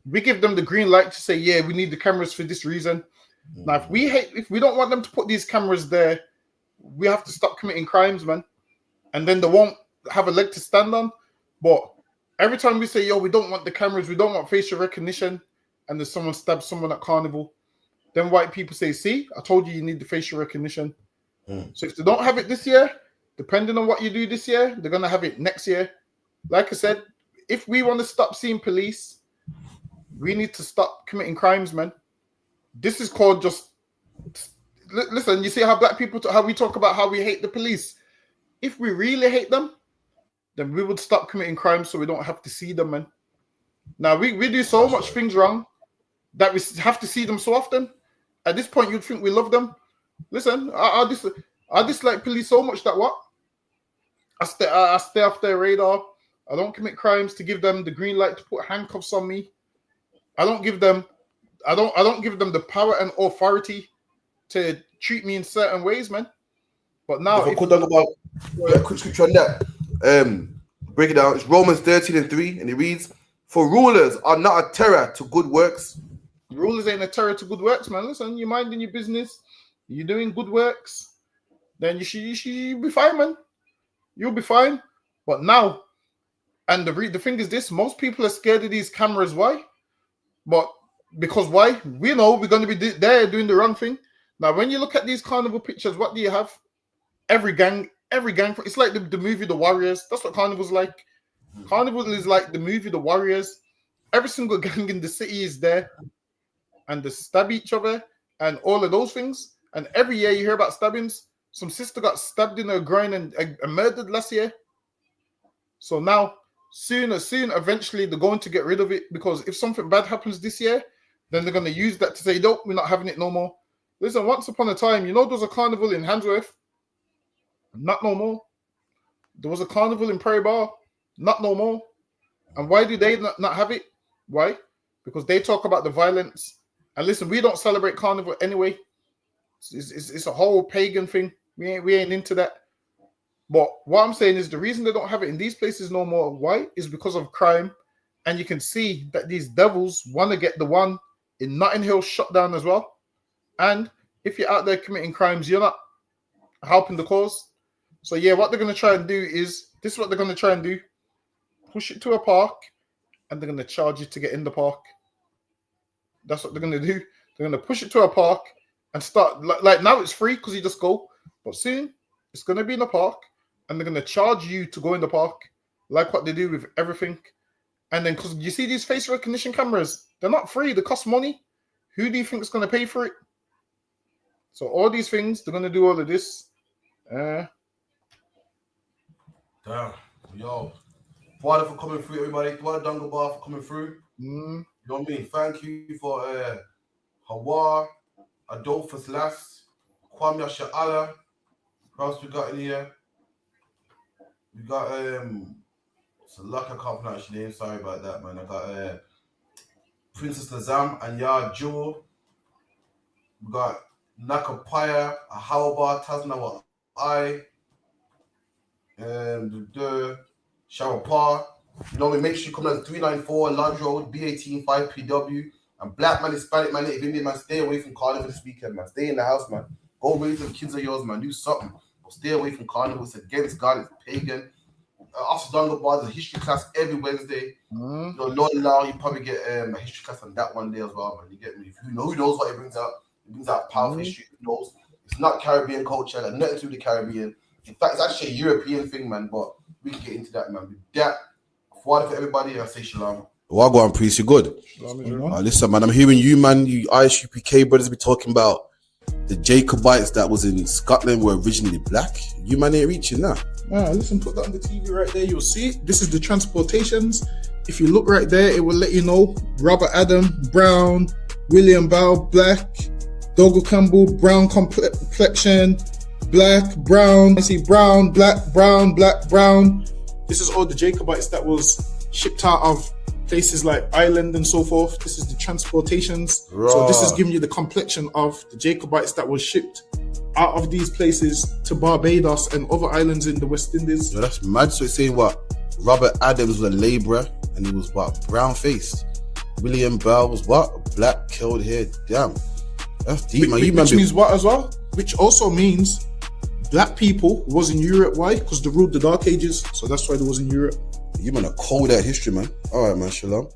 we give them the green light to say, yeah, we need the cameras for this reason. Now, if we don't want them to put these cameras there, we have to stop committing crimes, man. And then they won't have a leg to stand on. But every time we say, yo, we don't want the cameras, we don't want facial recognition, and there's someone stabs someone at carnival, then white people say, see, I told you need the facial recognition. So if they don't have it this year, depending on what you do this year, they're going to have it next year. Like I said, if we want to stop seeing police, we need to stop committing crimes, man. This is called just... Listen, you see how black people, how we talk about how we hate the police. If we really hate them, then we would stop committing crimes so we don't have to see them, man. Now, we do so much things wrong that we have to see them so often. At this point, you'd think we love them. Listen, I dislike police so much that what? I stay off their radar. I don't commit crimes to give them the green light to put handcuffs on me. I don't give them the power and authority to treat me in certain ways, man. But now, if I could talk about a quick scripture on that, break it down. It's Romans 13:3, and it reads, "For rulers are not a terror to good works." Rulers ain't a terror to good works, man. Listen, you're minding your business, you're doing good works, then you should be fine, man. You'll be fine. But now, and the thing is this, most people are scared of these cameras. Why? But because why? We know we're going to be there doing the wrong thing. Now, when you look at these carnival pictures, what do you have? Every gang. It's like the movie The Warriors. That's what Carnival's like. Carnival is like the movie The Warriors. Every single gang in the city is there, and they stab each other and all of those things. And every year you hear about stabbings. Some sister got stabbed in her groin and murdered last year. So now, soon, eventually they're going to get rid of it, because if something bad happens this year, then they're going to use that to say, nope, we're not having it no more. Listen, once upon a time, there was a carnival in Handsworth. Not no more. There was a carnival in Prairie Bar. Not no more. And why do they not have it? Why? Because they talk about the violence. And listen, we don't celebrate carnival anyway. It's a whole pagan thing. We ain't into that. But what I'm saying is the reason they don't have it in these places no more, why? Is because of crime. And you can see that these devils want to get the one in Notting Hill shut down as well. And if you're out there committing crimes, you're not helping the cause. So yeah, what they're going to try and do is, this is what they're going to try and do. Push it to a park, and they're going to charge you to get in the park. That's what they're going to do. They're going to push it to a park, and start like now it's free because you just go, but soon it's gonna be in the park and they're gonna charge you to go in the park, like what they do with everything. And then because you see these face recognition cameras, they're not free, they cost money. Who do you think is gonna pay for it? So all these things, they're gonna do all of this. Damn, yo. Father for coming through, everybody. Father Dungle Bar for coming through. You know what I mean? Thank you for Hawa, Adolphus Lass, Kwame Sha'ala. Who else we got in here? We got it's a luck I can't pronounce your name. Sorry about that, man. I got Princess Lazam and Yar Jewel. We got Nakapaya, Ahawabar, Taznawa I, Sharapar. You know, we make sure you come at 394 Lodge Road, B18 5PW. And black man, Hispanic man, Native Indian man, stay away from Carnival this weekend, man. Stay in the house, man. Go raise the kids of yours, man. Do something. But stay away from Carnival. It's against God. It's pagan. After Dungle Bar, there's a history class every Wednesday. You know, Lord allow, you probably get a history class on that one day as well, man. You get me? Who knows what it brings out? It brings out powerful history. Who knows? It's not Caribbean culture. Got nothing to do with the Caribbean. In fact, it's actually a European thing, man. But we can get into that, man. With that, for everybody, I say shalom. Wagwan priest, you good? Listen, man, I'm hearing you, man. You ISUPK brothers be talking about the Jacobites that was in Scotland were originally black. You man ain't reaching that. Listen, put that on the TV right there. You'll see it. This is the transportations. If you look right there, it will let you know Robert Adam, brown, William Bow, black, Dogo Campbell, brown complexion, black, brown. I see brown, black, brown, black, brown. This is all the Jacobites that was shipped out of places like Ireland and so forth. This is the transportations. So this is giving you the complexion of the Jacobites that was shipped out of these places to Barbados and other islands in the West Indies. Yo, that's mad. So it's saying what? Robert Adams was a labourer and he was what? Brown faced. William Bell was what? Black, curled hair. Damn. That's deep, man. Which means what as well? Which also means black people was in Europe. Why? Because they ruled the Dark Ages. So that's why they was in Europe. You man are cold at history, man. All right, man. Shalom.